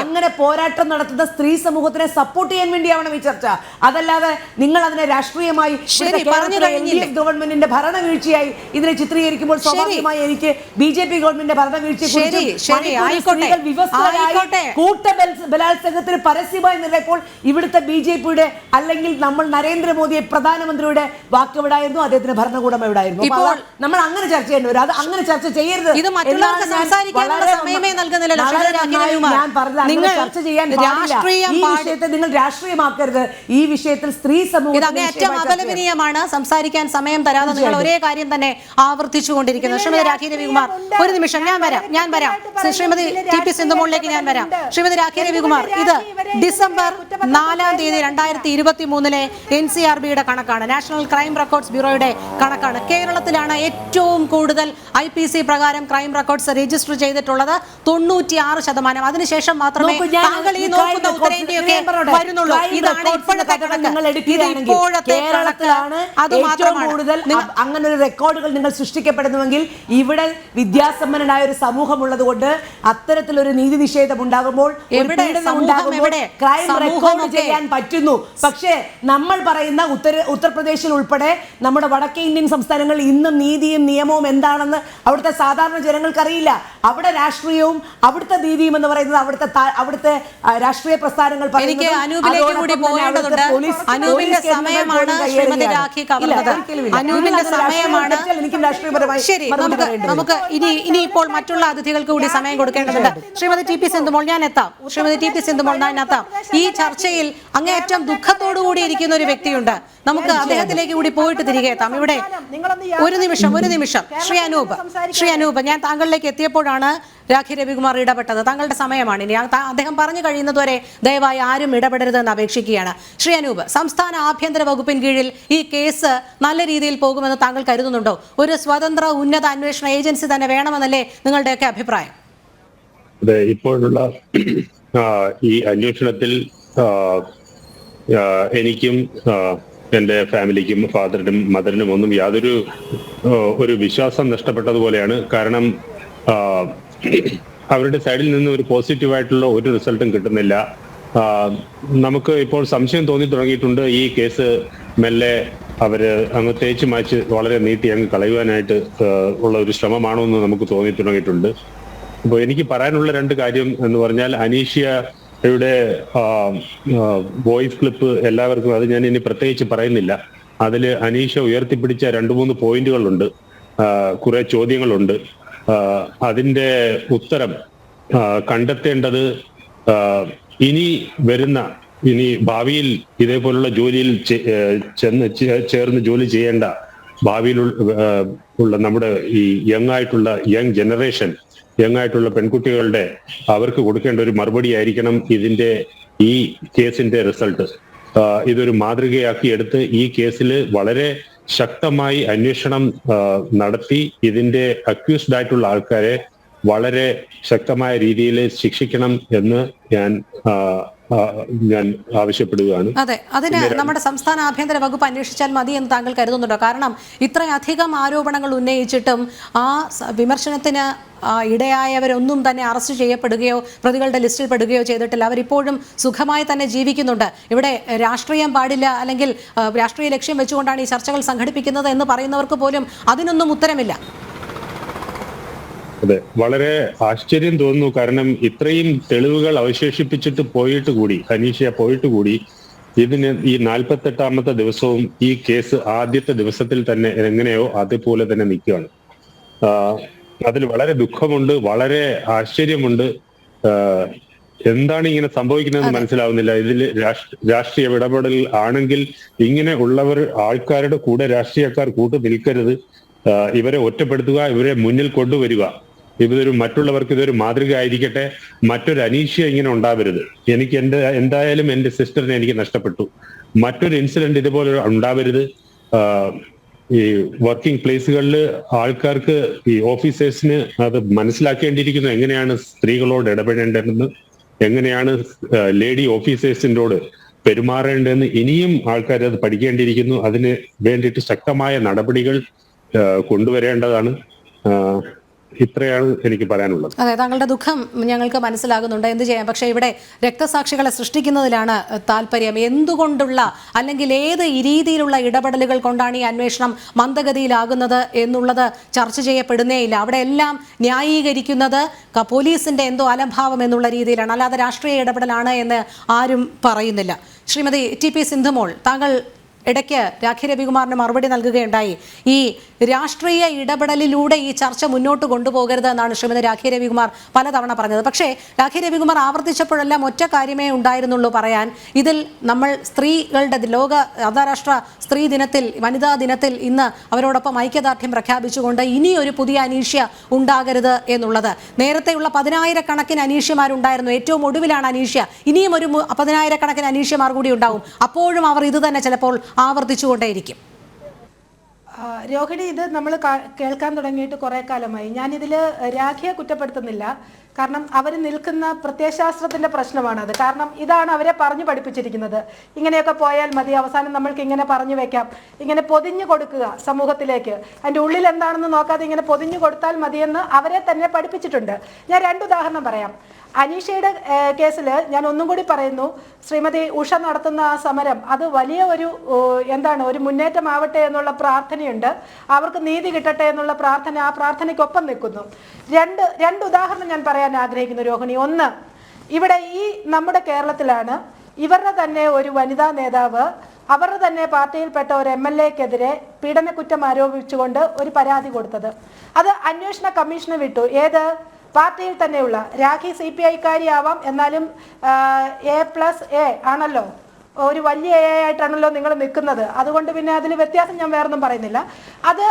Speaker 3: അങ്ങനെ പോരാട്ടം നടത്തുന്ന സ്ത്രീ സമൂഹത്തിനെ സപ്പോർട്ട് ചെയ്യാൻ വേണ്ടിയാണ് ഈ ചർച്ച. അതല്ലാതെ നിങ്ങൾ അതിനെ രാഷ്ട്രീയമായി ഗവൺമെന്റിന്റെ ഭരണവീഴ്ചയായി ഇതിനെ ചിത്രീകരിക്കുമ്പോൾ സ്വാഭാവികമായി എനിക്ക് BJP ഗവൺമെന്റിന്റെ ഭരണവീഴ്ചയെ കൂട്ട ബലാത്സംഗത്തിന് പരസ്യമായി നിന്നപ്പോൾ ഇവിടുത്തെ BJPയുടെ അല്ലെങ്കിൽ നമ്മൾ നരേന്ദ്രമോദിയെ പ്രധാനമന്ത്രിയുടെ വാക്കെവിടായിരുന്നു, അദ്ദേഹത്തിന് ഭരണകൂടം എവിടായിരുന്നു. നമ്മൾ അങ്ങനെ ചർച്ച ചെയ്യേണ്ടി വരും. അത് അങ്ങനെ ചർച്ച ചെയ്യരുത്.
Speaker 1: ഞാൻ
Speaker 3: ചർച്ച ചെയ്യാൻ ഈ വിഷയത്തെ നിങ്ങൾ രാഷ്ട്രീയമാക്കരുത്. ഈ വിഷയത്തിൽ സ്ത്രീ സമൂഹം
Speaker 1: അപലപനീയമാണ്. സംസാരിക്കാൻ സമയം തരാതെ നിങ്ങൾ ഒരേ കാര്യം തന്നെ ആവർത്തിച്ചുകൊണ്ടിരിക്കുന്നു. ശ്രീമതി രാഖി രവികുമാർ, ഒരു നിമിഷം, ഞാൻ വരാം. ശ്രീമതി TP സിന്ധുമോളിലേക്ക് ഞാൻ വരാം. ശ്രീമതി രാഖി രവികുമാർ, ഇത് ഡിസംബർ 4 തീയതി 2023 NCRBയുടെ കണക്കാണ്, നാഷണൽ ക്രൈം റെക്കോർഡ്സ് ബ്യൂറോയുടെ കണക്കാണ്. കേരളത്തിലാണ് ഏറ്റവും കൂടുതൽ IPC പ്രകാരം ക്രൈം റെക്കോർഡ്സ് രജിസ്റ്റർ ചെയ്തിട്ടുള്ളത്, 96%. അതിനുശേഷം മാത്രമേ താങ്കൾ ഈ നോക്കുന്ന ഉത്തരേന്ത്യയൊക്കെ വരുന്നുള്ളൂ. ഇതാണ് ഇപ്പോഴത്തെ
Speaker 3: കേരളത്തിലാണ് ഏറ്റവും കൂടുതൽ അങ്ങനെ ഒരു റെക്കോർഡുകൾ നിങ്ങൾ സൃഷ്ടിക്കപ്പെടുന്നുവെങ്കിൽ ഇവിടെ വിദ്യാസമ്പന്നനായ ഒരു സമൂഹം ഉള്ളത് കൊണ്ട് അത്തരത്തിലൊരു നീതി നിഷേധം ഉണ്ടാകുമ്പോൾ ക്രൈം റെക്കോർഡ് ചെയ്യാൻ പറ്റുന്നു. പക്ഷേ നമ്മൾ പറയുന്ന ഉത്തർപ്രദേശിൽ ഉൾപ്പെടെ നമ്മുടെ വടക്കേ ഇന്ത്യൻ സംസ്ഥാനങ്ങളിൽ ഇന്നും നീതിയും നിയമവും എന്താണെന്ന് അവിടുത്തെ സാധാരണ ജനങ്ങൾക്ക് അറിയില്ല. അവിടെ രാഷ്ട്രീയവും അവിടുത്തെ നീതിയും എന്ന് പറയുന്നത് അവിടുത്തെ രാഷ്ട്രീയ പ്രസ്ഥാനങ്ങൾ
Speaker 1: നമുക്ക് ഇനിയിപ്പോൾ മറ്റുള്ള അതിഥികൾക്ക് കൂടി സമയം കൊടുക്കേണ്ടതുണ്ട്. ശ്രീമതി TP സിന്ധുമോൾ, ഞാൻ എത്താം. ഈ ചർച്ചയിൽ അങ്ങേയറ്റം ദുഃഖത്തോടു കൂടി ഇരിക്കുന്ന ഒരു വ്യക്തിയുണ്ട്. നമുക്ക് അദ്ദേഹത്തിലേക്ക് കൂടി പോയിട്ട് തിരികെ എത്താം. ഇവിടെ ഒരു നിമിഷം ശ്രീ അനൂപ്, ഞാൻ താങ്കളിലേക്ക് എത്തിയപ്പോഴാണ് രാഖി രവികുമാർ ഇടപെട്ടത്. താങ്കളുടെ സമയമാണ് ഇനി. അദ്ദേഹം പറഞ്ഞു കഴിയുന്നതുവരെ ദയവായി ആരും ഇടപെടരുതെന്ന് അപേക്ഷിക്കുകയാണ്. ശ്രീ അനൂപ്, സംസ്ഥാന ആഭ്യന്തര വകുപ്പിന് കീഴിൽ ഈ കേസ് നല്ല രീതിയിൽ പോകുമെന്ന് താങ്കൾ കരുതുന്നുണ്ടോ? ഒരു സ്വതന്ത്ര ഉന്നത അന്വേഷണ ഏജൻസി തന്നെ വേണമെന്നല്ലേ നിങ്ങളുടെയൊക്കെ അഭിപ്രായം?
Speaker 5: അതെ, ഇപ്പോഴുള്ള ഈ അന്വേഷണത്തിൽ എനിക്കും എൻ്റെ ഫാമിലിക്കും, ഫാദറിനും മദറിനും ഒന്നും യാതൊരു വിശ്വാസം നഷ്ടപ്പെട്ടതുപോലെയാണ്. കാരണം അവരുടെ സൈഡിൽ നിന്ന് ഒരു പോസിറ്റീവായിട്ടുള്ള ഒരു റിസൾട്ടും കിട്ടുന്നില്ല. നമുക്ക് ഇപ്പോൾ സംശയം തോന്നി തുടങ്ങിയിട്ടുണ്ട്, ഈ കേസ് മെല്ലെ അവര് അങ്ങ് തേച്ച് മാച്ച് വളരെ നീട്ടി അങ്ങ് കളയുവാനായിട്ട് ഉള്ള ഒരു ശ്രമമാണോ എന്ന് നമുക്ക് തോന്നി തുടങ്ങിയിട്ടുണ്ട്. അപ്പോൾ എനിക്ക് പറയാനുള്ള 2 കാര്യം എന്ന് പറഞ്ഞാൽ, അനീഷയുടെ വോയിസ് ക്ലിപ്പ് എല്ലാവർക്കും, അത് ഞാൻ ഇനി പ്രത്യേകിച്ച് പറയുന്നില്ല. അതിൽ അനീഷ ഉയർത്തിപ്പിടിച്ച 2-3 പോയിന്റുകളുണ്ട്, കുറെ ചോദ്യങ്ങളുണ്ട്. അതിന്റെ ഉത്തരം കണ്ടെത്തേണ്ടത് ഇനി ഭാവിയിൽ ഇതേപോലുള്ള ജോലിയിൽ ചേർന്ന് ജോലി ചെയ്യേണ്ട ഭാവിയിലുള്ള നമ്മുടെ ഈ യങ് ജനറേഷൻ, യങ് ആയിട്ടുള്ള പെൺകുട്ടികളുടെ അവർക്ക് കൊടുക്കേണ്ട ഒരു മറുപടി ആയിരിക്കണം ഈ കേസിന്റെ റിസൾട്ട്. ഇതൊരു മാതൃകയാക്കി എടുത്ത് ഈ കേസിൽ വളരെ ശക്തമായി അന്വേഷണം നടത്തി ഇതിന്റെ അക്യൂസ്ഡ് ആയിട്ടുള്ള ആൾക്കാരെ വളരെ ശക്തമായ രീതിയിൽ ശിക്ഷിക്കണം എന്ന് ഞാൻ ആവശ്യപ്പെടുകയാണ്.
Speaker 1: അതെ, അതിന് നമ്മുടെ സംസ്ഥാന ആഭ്യന്തര വകുപ്പ് അന്വേഷിച്ചാൽ മതി എന്ന് താങ്കൾ കരുതുന്നുണ്ടോ? കാരണം ഇത്രയധികം ആരോപണങ്ങൾ ഉന്നയിച്ചിട്ടും ആ വിമർശനത്തിന് ഇടയായവരൊന്നും തന്നെ അറസ്റ്റ് ചെയ്യപ്പെടുകയോ പ്രതികളുടെ ലിസ്റ്റിൽ പെടുകയോ ചെയ്തിട്ടില്ല. അവരിപ്പോഴും സുഖമായി തന്നെ ജീവിക്കുന്നുണ്ട്. ഇവിടെ രാഷ്ട്രീയം പാടില്ല, അല്ലെങ്കിൽ രാഷ്ട്രീയ ലക്ഷ്യം വെച്ചുകൊണ്ടാണ് ഈ ചർച്ചകൾ സംഘടിപ്പിക്കുന്നത് എന്ന് പറയുന്നവർക്ക് പോലും അതിനൊന്നും ഉത്തരമില്ല.
Speaker 5: അതെ, വളരെ ആശ്ചര്യം തോന്നുന്നു. കാരണം ഇത്രയും തെളിവുകൾ അവശേഷിപ്പിച്ചിട്ട് പോയിട്ട് കൂടി, ഹനീഷ പോയിട്ട് കൂടി, ഇതിന് ഈ 48ാമത്തെ ദിവസവും ഈ കേസ് ആദ്യത്തെ ദിവസത്തിൽ തന്നെ എങ്ങനെയോ അതുപോലെ തന്നെ നിൽക്കുകയാണ്. അതിൽ വളരെ ദുഃഖമുണ്ട്, വളരെ ആശ്ചര്യമുണ്ട്. എന്താണ് ഇങ്ങനെ സംഭവിക്കുന്നതെന്ന് മനസ്സിലാവുന്നില്ല. ഇതിൽ രാഷ്ട്രീയ ഇടപെടൽ ആണെങ്കിൽ ഇങ്ങനെ ഉള്ളവർ, ആൾക്കാരുടെ കൂടെ രാഷ്ട്രീയക്കാർ കൂട്ടു നിൽക്കരുത്. ഇവരെ ഒറ്റപ്പെടുത്തുക, ഇവരെ മുന്നിൽ കൊണ്ടുവരിക. മറ്റുള്ളവർക്ക് ഇതൊരു മാതൃക ആയിരിക്കട്ടെ. മറ്റൊരു അനീഷ ഇങ്ങനെ ഉണ്ടാവരുത്. എനിക്ക് എന്തായാലും എന്റെ സിസ്റ്ററിനെ എനിക്ക് നഷ്ടപ്പെട്ടു. മറ്റൊരു ഇൻസിഡന്റ് ഇതുപോലെ ഉണ്ടാവരുത്. ഈ വർക്കിംഗ് പ്ലേസുകളിൽ ആൾക്കാർക്ക്, ഈ ഓഫീസേഴ്സിന് അത് മനസ്സിലാക്കേണ്ടിയിരിക്കുന്നു എങ്ങനെയാണ് സ്ത്രീകളോട് ഇടപെടേണ്ടതെന്ന്, എങ്ങനെയാണ് ലേഡി ഓഫീസേഴ്സിനോട് പെരുമാറേണ്ടതെന്ന് ഇനിയും ആൾക്കാർ അത് പഠിക്കേണ്ടിയിരിക്കുന്നു. അതിന് വേണ്ടിയിട്ട് ശക്തമായ നടപടികൾ കൊണ്ടുവരേണ്ടതാണ്. ഇത്രയാണ് എനിക്ക് പറയാനുള്ളത്.
Speaker 1: അതെ, താങ്കളുടെ ദുഃഖം ഞങ്ങൾക്ക് മനസ്സിലാകുന്നുണ്ട്. എന്ത് ചെയ്യാം, പക്ഷേ ഇവിടെ രക്തസാക്ഷികളെ സൃഷ്ടിക്കുന്നതിലാണ് താല്പര്യം. എന്തുകൊണ്ടുള്ള അല്ലെങ്കിൽ ഏത് രീതിയിലുള്ള ഇടപെടലുകൾ കൊണ്ടാണ് ഈ അന്വേഷണം മന്ദഗതിയിലാകുന്നത് എന്നുള്ളത് ചർച്ച ചെയ്യപ്പെടുന്നേയില്ല. അവിടെ എല്ലാം ന്യായീകരിക്കുന്നത് പോലീസിന്റെ എന്തോ അലംഭാവം എന്നുള്ള രീതിയിലാണ്, അല്ലാതെ രാഷ്ട്രീയ ഇടപെടലാണ് എന്ന് ആരും പറയുന്നില്ല. ശ്രീമതി ടി പി സിന്ധുമോൾ, താങ്കൾ ഇടയ്ക്ക് രാഖി രവികുമാറിന് മറുപടി നൽകുകയുണ്ടായി. ഈ രാഷ്ട്രീയ ഇടപെടലിലൂടെ ഈ ചർച്ച മുന്നോട്ട് കൊണ്ടുപോകരുത് എന്നാണ് ശ്രീമതി രാഖി രവികുമാർ പലതവണ പറഞ്ഞത്. പക്ഷേ രാഖി രവികുമാർ ആവർത്തിച്ചപ്പോഴെല്ലാം ഒറ്റ കാര്യമേ ഉണ്ടായിരുന്നുള്ളൂ പറയാൻ. ഇതിൽ നമ്മൾ സ്ത്രീകളുടെ ലോക അന്താരാഷ്ട്ര സ്ത്രീ ദിനത്തിൽ, വനിതാ ദിനത്തിൽ ഇന്ന് അവരോടൊപ്പം ഐക്യദാർഢ്യം പ്രഖ്യാപിച്ചുകൊണ്ട് ഇനിയൊരു പുതിയ അനീഷ്യ ഉണ്ടാകരുത് എന്നുള്ളത്. നേരത്തെയുള്ള 10,000-കണക്കിന് അനീഷ്യമാരുണ്ടായിരുന്നു. ഏറ്റവും ഒടുവിലാണ് അനീഷ്യ. ഇനിയും ഒരു 10,000-കണക്കിന് അനീഷ്യമാർ കൂടി ഉണ്ടാവും. അപ്പോഴും അവർ ഇത് തന്നെ ചിലപ്പോൾ ആവർത്തിച്ചുകൊണ്ടേയിരിക്കും.
Speaker 6: രോഹിണി, ഇത് നമ്മൾ കേൾക്കാൻ തുടങ്ങിയിട്ട് കുറേ കാലമായി. ഞാനിതിൽ രാഖിയെ കുറ്റപ്പെടുത്തുന്നില്ല. കാരണം അവർ നിൽക്കുന്ന പ്രത്യയശാസ്ത്രത്തിൻ്റെ പ്രശ്നമാണത്. കാരണം ഇതാണ് അവരെ പറഞ്ഞു പഠിപ്പിച്ചിരിക്കുന്നത്. ഇങ്ങനെയൊക്കെ പോയാൽ മതി, അവസാനം നമ്മൾക്ക് ഇങ്ങനെ പറഞ്ഞു വെക്കാം, ഇങ്ങനെ പൊതിഞ്ഞു കൊടുക്കുക സമൂഹത്തിലേക്ക്, അതിൻ്റെ ഉള്ളിൽ എന്താണെന്ന് നോക്കാതെ ഇങ്ങനെ പൊതിഞ്ഞു കൊടുത്താൽ മതിയെന്ന് അവരെ തന്നെ പഠിപ്പിച്ചിട്ടുണ്ട്. ഞാൻ 2 ഉദാഹരണം പറയാം. അനീഷയുടെ കേസിൽ ഞാൻ ഒന്നും കൂടി പറയുന്നു, ശ്രീമതി ഉഷ നടത്തുന്ന ആ സമരം അത് വലിയ ഒരു മുന്നേറ്റമാവട്ടെ എന്നുള്ള പ്രാർത്ഥനയുണ്ട്. അവർക്ക് നീതി കിട്ടട്ടെ എന്നുള്ള പ്രാർത്ഥന, ആ പ്രാർത്ഥനയ്ക്കൊപ്പം നിൽക്കുന്നു. രണ്ട് ഉദാഹരണം ഞാൻ പറയാൻ ആഗ്രഹിക്കുന്നു രോഹിണി. ഒന്ന്, ഇവിടെ ഈ നമ്മുടെ കേരളത്തിലാണ് ഇവരുടെ തന്നെ ഒരു വനിതാ നേതാവ് അവരുടെ തന്നെ പാർട്ടിയിൽപ്പെട്ട ഒരു MLA-ക്കെതിരെ പീഡനക്കുറ്റം ആരോപിച്ചുകൊണ്ട് ഒരു പരാതി കൊടുത്തത്. അത് അന്വേഷണ കമ്മീഷന് വിട്ടു. ഏത് പാർട്ടിയിൽ തന്നെയുള്ള രാഖി CPI-കാരിയാവാം, എന്നാലും A+A ആണല്ലോ, ഒരു വലിയ A ആയിട്ടാണല്ലോ നിങ്ങൾ നിൽക്കുന്നത്. അതുകൊണ്ട് പിന്നെ അതിൽ വ്യത്യാസം ഞാൻ വേറൊന്നും പറയുന്നില്ല. അത്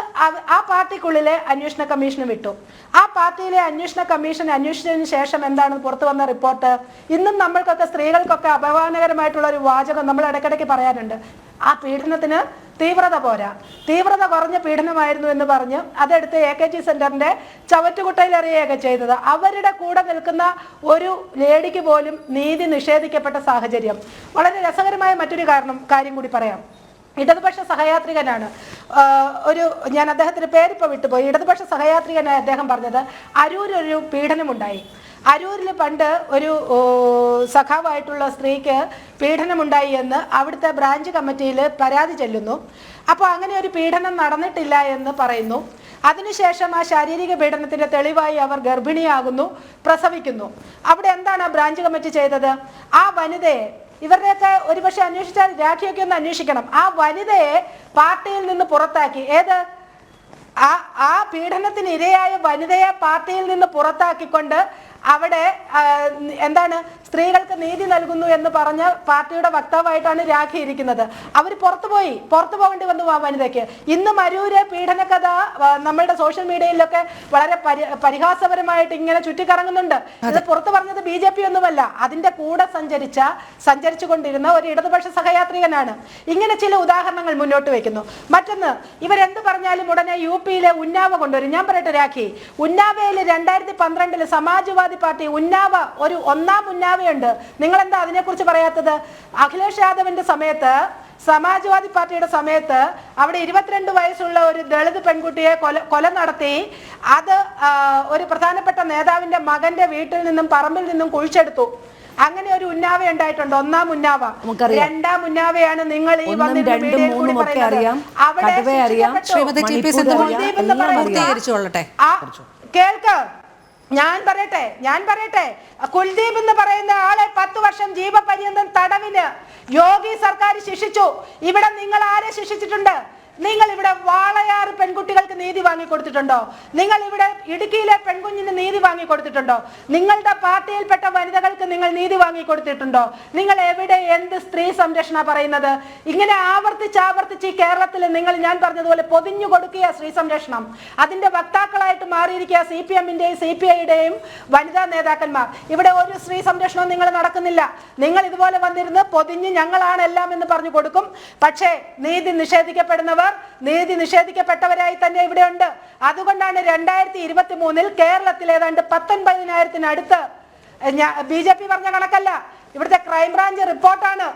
Speaker 6: ആ പാർട്ടിക്കുള്ളിലെ അന്വേഷണ കമ്മീഷന് വിട്ടു. ആ പാർട്ടിയിലെ അന്വേഷണ കമ്മീഷൻ അന്വേഷിച്ചതിന് ശേഷം എന്താണ് പുറത്തു വന്ന റിപ്പോർട്ട്? ഇന്നും നമ്മൾക്കൊക്കെ, സ്ത്രീകൾക്കൊക്കെ അപമാനകരമായിട്ടുള്ള ഒരു വാചകം നമ്മൾ ഇടയ്ക്കിടയ്ക്ക് പറയാനുണ്ട്. ആ പീഡനത്തിന് തീവ്രത പോരാ, തീവ്രത കുറഞ്ഞ പീഡനമായിരുന്നു എന്ന് പറഞ്ഞ് അതെടുത്ത് AKG സെന്ററിന്റെ ചവറ്റുകുട്ടയിലെറിയുകയൊക്കെ ചെയ്തത്. അവരുടെ കൂടെ നിൽക്കുന്ന ഒരു ലേഡിക്ക് പോലും നീതി നിഷേധിക്കപ്പെട്ട സാഹചര്യം. വളരെ രസകരമായ മറ്റൊരു കാര്യം കൂടി പറയാം. ഇടതുപക്ഷ സഹയാത്രികനാണ് ഞാൻ അദ്ദേഹത്തിന്റെ പേരിപ്പോൾ വിട്ടുപോയി. ഇടതുപക്ഷ സഹയാത്രികനായ അദ്ദേഹം പറഞ്ഞത് അരൂരൊരു പീഡനമുണ്ടായി. അരൂരിൽ പണ്ട് ഒരു സഖാവായിട്ടുള്ള സ്ത്രീക്ക് പീഡനമുണ്ടായി എന്ന് അവിടുത്തെ ബ്രാഞ്ച് കമ്മിറ്റിയിൽ പരാതി ചെല്ലുന്നു. അപ്പോൾ അങ്ങനെ ഒരു പീഡനം നടന്നിട്ടില്ല എന്ന് പറയുന്നു. അതിനുശേഷം ആ ശാരീരിക പീഡനത്തിന്റെ തെളിവായി അവർ ഗർഭിണിയാകുന്നു, പ്രസവിക്കുന്നു. അവിടെ എന്താണ് ആ ബ്രാഞ്ച് കമ്മിറ്റി ചെയ്തത്? ആ വനിതയെ, ഇവരുടെയൊക്കെ ഒരുപക്ഷെ അന്വേഷിച്ചാൽ രാഖിയൊക്കെ ഒന്ന് അന്വേഷിക്കണം, ആ വനിതയെ പാർട്ടിയിൽ നിന്ന് പുറത്താക്കി. ഏത് ആ പീഡനത്തിന് ഇരയായ വനിതയെ പാർട്ടിയിൽ നിന്ന് പുറത്താക്കിക്കൊണ്ട് അവിടെ എന്താണ് സ്ത്രീകൾക്ക് നീതി നൽകുന്നു എന്ന് പറഞ്ഞ പാർട്ടിയുടെ വക്താവായിട്ടാണ് രാഖി ഇരിക്കുന്നത്. അവർ പുറത്തു പോകേണ്ടി വന്നു ആ വനിതയ്ക്ക്. ഇന്ന് അരൂര് പീഡന കഥ നമ്മളുടെ സോഷ്യൽ മീഡിയയിലൊക്കെ വളരെ പരിഹാസപരമായിട്ട് ഇങ്ങനെ ചുറ്റിക്കറങ്ങുന്നുണ്ട്. ഇത് പുറത്തു പറഞ്ഞത് BJP ഒന്നുമല്ല, അതിന്റെ കൂടെ സഞ്ചരിച്ചു കൊണ്ടിരുന്ന ഒരു ഇടതുപക്ഷ സഹയാത്രികനാണ്. ഇങ്ങനെ ചില ഉദാഹരണങ്ങൾ മുന്നോട്ട് വെക്കുന്നു. മറ്റൊന്ന്, ഇവരെന്ത് പറഞ്ഞാലും ഉടനെ UP-യിലെ ഉന്നാവ കൊണ്ടുവരും. ഞാൻ പറയട്ടെ രാഖി, ഉന്നാവയിൽ 2012 സമാജ്വാദി പാർട്ടി ഉന്നാവ, ഒരു 1ാം ഉന്നാവയുണ്ട്. നിങ്ങൾ എന്താ അതിനെക്കുറിച്ച് പറയാത്തത്? അഖിലേഷ് യാദവിന്റെ സമയത്ത്, സമാജ്വാദി പാർട്ടിയുടെ സമയത്ത് അവിടെ 22 വയസ്സുള്ള ഒരു ദളിത് പെൺകുട്ടിയെ കൊല നടത്തി. അത് ഒരു പ്രധാനപ്പെട്ട നേതാവിന്റെ മകന്റെ വീട്ടിൽ നിന്നും പറമ്പിൽ നിന്നും കുഴിച്ചെടുത്തു. അങ്ങനെ ഒരു ഉന്നാവ ഉണ്ടായിട്ടുണ്ട്, 1ാം ഉന്നാവ. 2ാം ഉന്നാവയാണ് നിങ്ങൾ ഈ കേൾക്ക്, ഞാൻ പറയട്ടെ കുൽദീപ് എന്ന് പറയുന്ന ആളെ 10 വർഷം ജീവപര്യന്തം തടവിന് യോഗി സർക്കാർ ശിക്ഷിച്ചു. ഇവിടെ നിങ്ങൾ ആരെ ശിക്ഷിച്ചിട്ടുണ്ട്? നിങ്ങൾ ഇവിടെ വാളയാർ പെൺകുട്ടികൾക്ക് നീതി വാങ്ങിക്കൊടുത്തിട്ടുണ്ടോ? നിങ്ങൾ ഇവിടെ ഇടുക്കിയിലെ പെൺകുഞ്ഞിന് നീതി വാങ്ങിക്കൊടുത്തിട്ടുണ്ടോ? നിങ്ങളുടെ പാർട്ടിയിൽപ്പെട്ട വനിതകൾക്ക് നിങ്ങൾ നീതി വാങ്ങിക്കൊടുത്തിട്ടുണ്ടോ? നിങ്ങൾ എവിടെ എന്ത് സ്ത്രീ സംരക്ഷണ പറയുന്നത്? ഇങ്ങനെ ആവർത്തിച്ച് ഈ കേരളത്തിൽ നിങ്ങൾ ഞാൻ പറഞ്ഞതുപോലെ പൊതിഞ്ഞു കൊടുക്കുക സ്ത്രീ സംരക്ഷണം. അതിന്റെ വക്താക്കളായിട്ട് മാറിയിരിക്കുക CPM-ന്റെയും CPI-യുടെയും വനിതാ നേതാക്കന്മാർ. ഇവിടെ ഒരു സ്ത്രീ സംരക്ഷണവും നിങ്ങൾ നടക്കുന്നില്ല. നിങ്ങൾ ഇതുപോലെ വന്നിരുന്ന് പൊതിഞ്ഞ് ഞങ്ങളാണ് എല്ലാം എന്ന് പറഞ്ഞു കൊടുക്കും. പക്ഷേ നീതി നിഷേധിക്കപ്പെട്ടവരായി തന്നെ ഇവിടെ ഉണ്ട്. അതുകൊണ്ടാണ് 2023 കേരളത്തിൽ ഏതാണ്ട് 19,000-നടുത്ത് BJP പറഞ്ഞ കണക്കല്ല, ഇവിടുത്തെ ക്രൈംബ്രാഞ്ച് റിപ്പോർട്ടാണ്,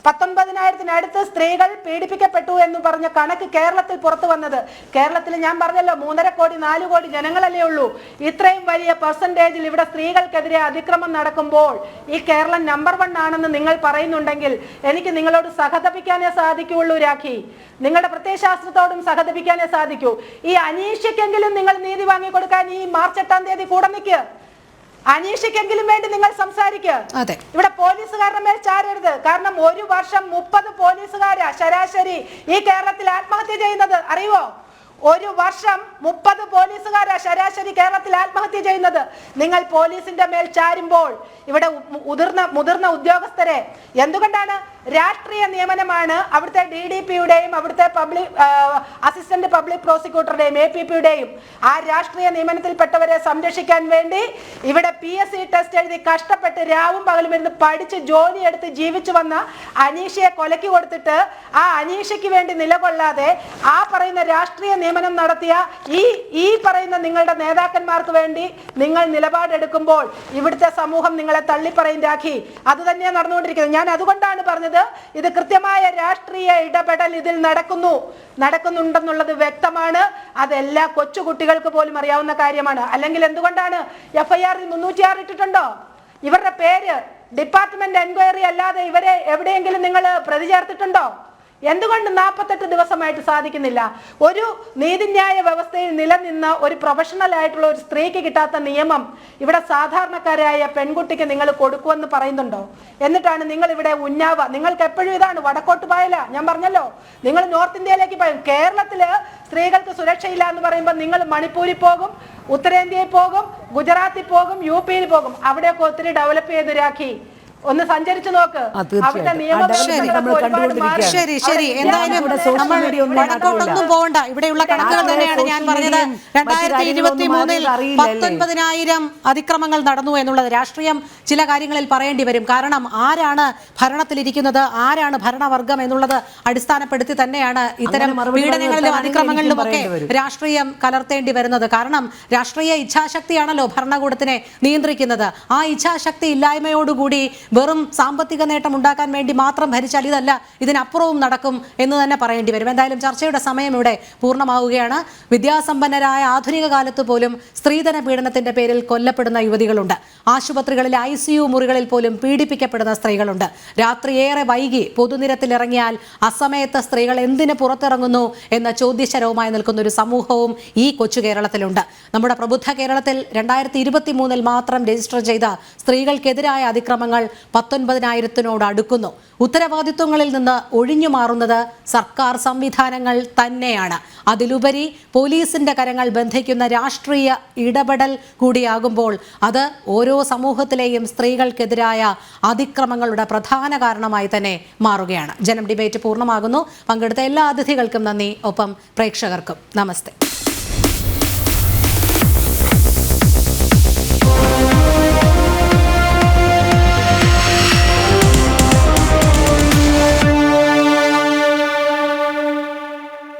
Speaker 6: 19,000-നടുത്ത് സ്ത്രീകൾ പീഡിപ്പിക്കപ്പെട്ടു എന്ന് പറഞ്ഞ കണക്ക് കേരളത്തിൽ പുറത്തു വന്നത്. കേരളത്തിൽ ഞാൻ പറഞ്ഞല്ലോ 3.5 കോടി 4 കോടി ജനങ്ങളല്ലേ ഉള്ളൂ. ഇത്രയും വലിയ പെർസെന്റേജിൽ ഇവിടെ സ്ത്രീകൾക്കെതിരെ അതിക്രമം നടക്കുമ്പോൾ ഈ കേരളം നമ്പർ 1 ആണെന്ന് നിങ്ങൾ പറയുന്നുണ്ടെങ്കിൽ എനിക്ക് നിങ്ങളോട് സഹതപിക്കാനേ സാധിക്കുകയുള്ളൂ. രാഖി, നിങ്ങളുടെ പ്രത്യയശാസ്ത്രത്തോടും സഹതപിക്കാനേ സാധിക്കൂ. ഈ അനീഷയ്ക്കെങ്കിലും നിങ്ങൾ നീതി വാങ്ങിക്കൊടുക്കാൻ ഈ മാർച്ച് 8-ാം തീയതി കൂടെ നിൽക്കുക. അനീഷയ്ക്കെങ്കിലും വേണ്ടി നിങ്ങൾ സംസാരിക്കുക. ഇവിടെ പോലീസുകാരുടെ മേൽ ചാരരുത്. കാരണം ഒരു വർഷം 30 പോലീസുകാരാ ശരാശരി ഈ കേരളത്തിൽ ആത്മഹത്യ ചെയ്യുന്നത്, അറിയുവോ? ഒരു വർഷം 30 പോലീസുകാരാ ശരാശരി കേരളത്തിൽ ആത്മഹത്യ ചെയ്യുന്നത്. നിങ്ങൾ പോലീസിന്റെ മേൽ ചാരുമ്പോൾ ഇവിടെ മുതിർന്ന ഉദ്യോഗസ്ഥരെ എന്തുകൊണ്ടാണ്? രാഷ്ട്രീയ നിയമനമാണ് അവിടുത്തെ DDP-യുടെയും അവിടുത്തെ അസിസ്റ്റന്റ് പബ്ലിക് പ്രോസിക്യൂട്ടറുടെയും APP-യുടെയും. ആ രാഷ്ട്രീയ നിയമനത്തിൽപ്പെട്ടവരെ സംരക്ഷിക്കാൻ വേണ്ടി ഇവിടെ PSC ടെസ്റ്റ് എഴുതി കഷ്ടപ്പെട്ട് രാവും പകലും ഇരുന്ന് പഠിച്ച് ജോലിയെടുത്ത് ജീവിച്ചു വന്ന അനീഷയെ കൊലക്കി കൊടുത്തിട്ട് ആ അനീഷയ്ക്ക് വേണ്ടി നിലകൊള്ളാതെ ആ പറയുന്ന രാഷ്ട്രീയ നിയമനം നടത്തിയ ഈ പറയുന്ന നിങ്ങളുടെ നേതാക്കന്മാർക്ക് വേണ്ടി നിങ്ങൾ നിലപാടെടുക്കുമ്പോൾ ഇവിടുത്തെ സമൂഹം നിങ്ങളെ തള്ളിപ്പറയും. രാഖി, അത് തന്നെയാണ് നടന്നുകൊണ്ടിരിക്കുന്നത്. ഞാൻ അതുകൊണ്ടാണ് പറഞ്ഞത് ഇത് കൃത്യമായ രാഷ്ട്രീയ ഇടപെടൽ ഇതിൽ നടക്കുന്നുണ്ടെന്നുള്ളത് വ്യക്തമാണ്. അതെല്ലാ കൊച്ചുകുട്ടികൾക്ക് പോലും അറിയാവുന്ന കാര്യമാണ്. അല്ലെങ്കിൽ എന്തുകൊണ്ടാണ് FIR 306 ഇട്ടിട്ടുണ്ടോ? ഇവരുടെ പേര് ഡിപ്പാർട്ട്മെന്റ് എൻക്വയറി അല്ലാതെ ഇവരെ എവിടെയെങ്കിലും നിങ്ങൾ പ്രതി ചേർത്തിട്ടുണ്ടോ? എന്തുകൊണ്ട് 48 ദിവസമായിട്ട് സാധിക്കുന്നില്ല? ഒരു നീതിന്യായ വ്യവസ്ഥയിൽ നിലനിന്ന ഒരു പ്രൊഫഷണൽ ആയിട്ടുള്ള ഒരു സ്ത്രീക്ക് കിട്ടാത്ത നിയമം ഇവിടെ സാധാരണക്കാരായ പെൺകുട്ടിക്ക് നിങ്ങൾ കൊടുക്കുമെന്ന് പറയുന്നുണ്ടോ? എന്നിട്ടാണ് നിങ്ങൾ ഇവിടെ നിങ്ങൾക്ക് എപ്പോഴും ഇതാണ് വടക്കോട്ട് പായല. ഞാൻ പറഞ്ഞല്ലോ, നിങ്ങൾ നോർത്ത് ഇന്ത്യയിലേക്ക് പോയും. കേരളത്തില് സ്ത്രീകൾക്ക് സുരക്ഷയില്ല എന്ന് പറയുമ്പോൾ നിങ്ങൾ മണിപ്പൂരിൽ പോകും, ഉത്തരേന്ത്യയിൽ പോകും, ഗുജറാത്തിൽ പോകും, UP-യിൽ പോകും. അവിടെയൊക്കെ ഒത്തിരി ഡെവലപ്പ് ചെയ്തു. രാഖി, ഒന്ന് സഞ്ചരിച്ചു നോക്ക്.
Speaker 1: ശരി എന്തായാലും നമ്മൾ വടക്കോട്ടൊന്നും പോകണ്ട. ഇവിടെയുള്ള കണക്കുകൾ തന്നെയാണ് ഞാൻ പറഞ്ഞത്. 2023 19,000 അതിക്രമങ്ങൾ നടന്നു എന്നുള്ളത്. രാഷ്ട്രീയം ചില കാര്യങ്ങളിൽ പറയേണ്ടി വരും. കാരണം ആരാണ് ഭരണത്തിലിരിക്കുന്നത്, ആരാണ് ഭരണവർഗം എന്നുള്ളത് അടിസ്ഥാനപ്പെടുത്തി തന്നെയാണ് ഇത്തരം പീഡനങ്ങളിലും അതിക്രമങ്ങളിലും ഒക്കെ രാഷ്ട്രീയം കലർത്തേണ്ടി വരുന്നത്. കാരണം രാഷ്ട്രീയ ഇച്ഛാശക്തിയാണല്ലോ ഭരണകൂടത്തിനെ നിയന്ത്രിക്കുന്നത്. ആ ഇച്ഛാശക്തി ഇല്ലായ്മയോടുകൂടി വെറും സാമ്പത്തിക നേട്ടം ഉണ്ടാക്കാൻ വേണ്ടി മാത്രം ഭരിച്ചാൽ ഇതല്ല, ഇതിനപ്പുറവും നടക്കും എന്ന് തന്നെ പറയേണ്ടി വരും. എന്തായാലും ചർച്ചയുടെ സമയം ഇവിടെ പൂർണ്ണമാവുകയാണ്. വിദ്യാസമ്പന്നരായ ആധുനിക കാലത്ത് പോലും സ്ത്രീധന പീഡനത്തിന്റെ പേരിൽ കൊല്ലപ്പെടുന്ന യുവതികളുണ്ട്. ആശുപത്രികളിലെ ICU മുറികളിൽ പോലും പീഡിപ്പിക്കപ്പെടുന്ന സ്ത്രീകളുണ്ട്. രാത്രി ഏറെ വൈകി പൊതുനിരത്തിലിറങ്ങിയാൽ അസമയത്ത് സ്ത്രീകൾ എന്തിന് പുറത്തിറങ്ങുന്നു എന്ന ചോദ്യശരവുമായി നിൽക്കുന്ന ഒരു സമൂഹവും ഈ കൊച്ചു കേരളത്തിലുണ്ട്. നമ്മുടെ പ്രബുദ്ധ കേരളത്തിൽ 2023 മാത്രം രജിസ്റ്റർ ചെയ്ത സ്ത്രീകൾക്കെതിരായ അതിക്രമങ്ങൾ 19,000-നോട് അടുക്കുന്നു. ഉത്തരവാദിത്വങ്ങളിൽ നിന്ന് ഒഴിഞ്ഞു മാറുന്നത് സർക്കാർ സംവിധാനങ്ങൾ തന്നെയാണ്. അതിലുപരി പോലീസിന്റെ കരങ്ങൾ ബന്ധിക്കുന്ന രാഷ്ട്രീയ ഇടപെടൽ കൂടിയാകുമ്പോൾ അത് ഓരോ സമൂഹത്തിലെയും സ്ത്രീകൾക്കെതിരായ അതിക്രമങ്ങളുടെ പ്രധാന കാരണമായി തന്നെ മാറുകയാണ്. ജനം ഡിബേറ്റ് പൂർണ്ണമാകുന്നു. പങ്കെടുത്ത എല്ലാ അതിഥികൾക്കും നന്ദി. ഒപ്പം പ്രേക്ഷകർക്കും നമസ്തേ.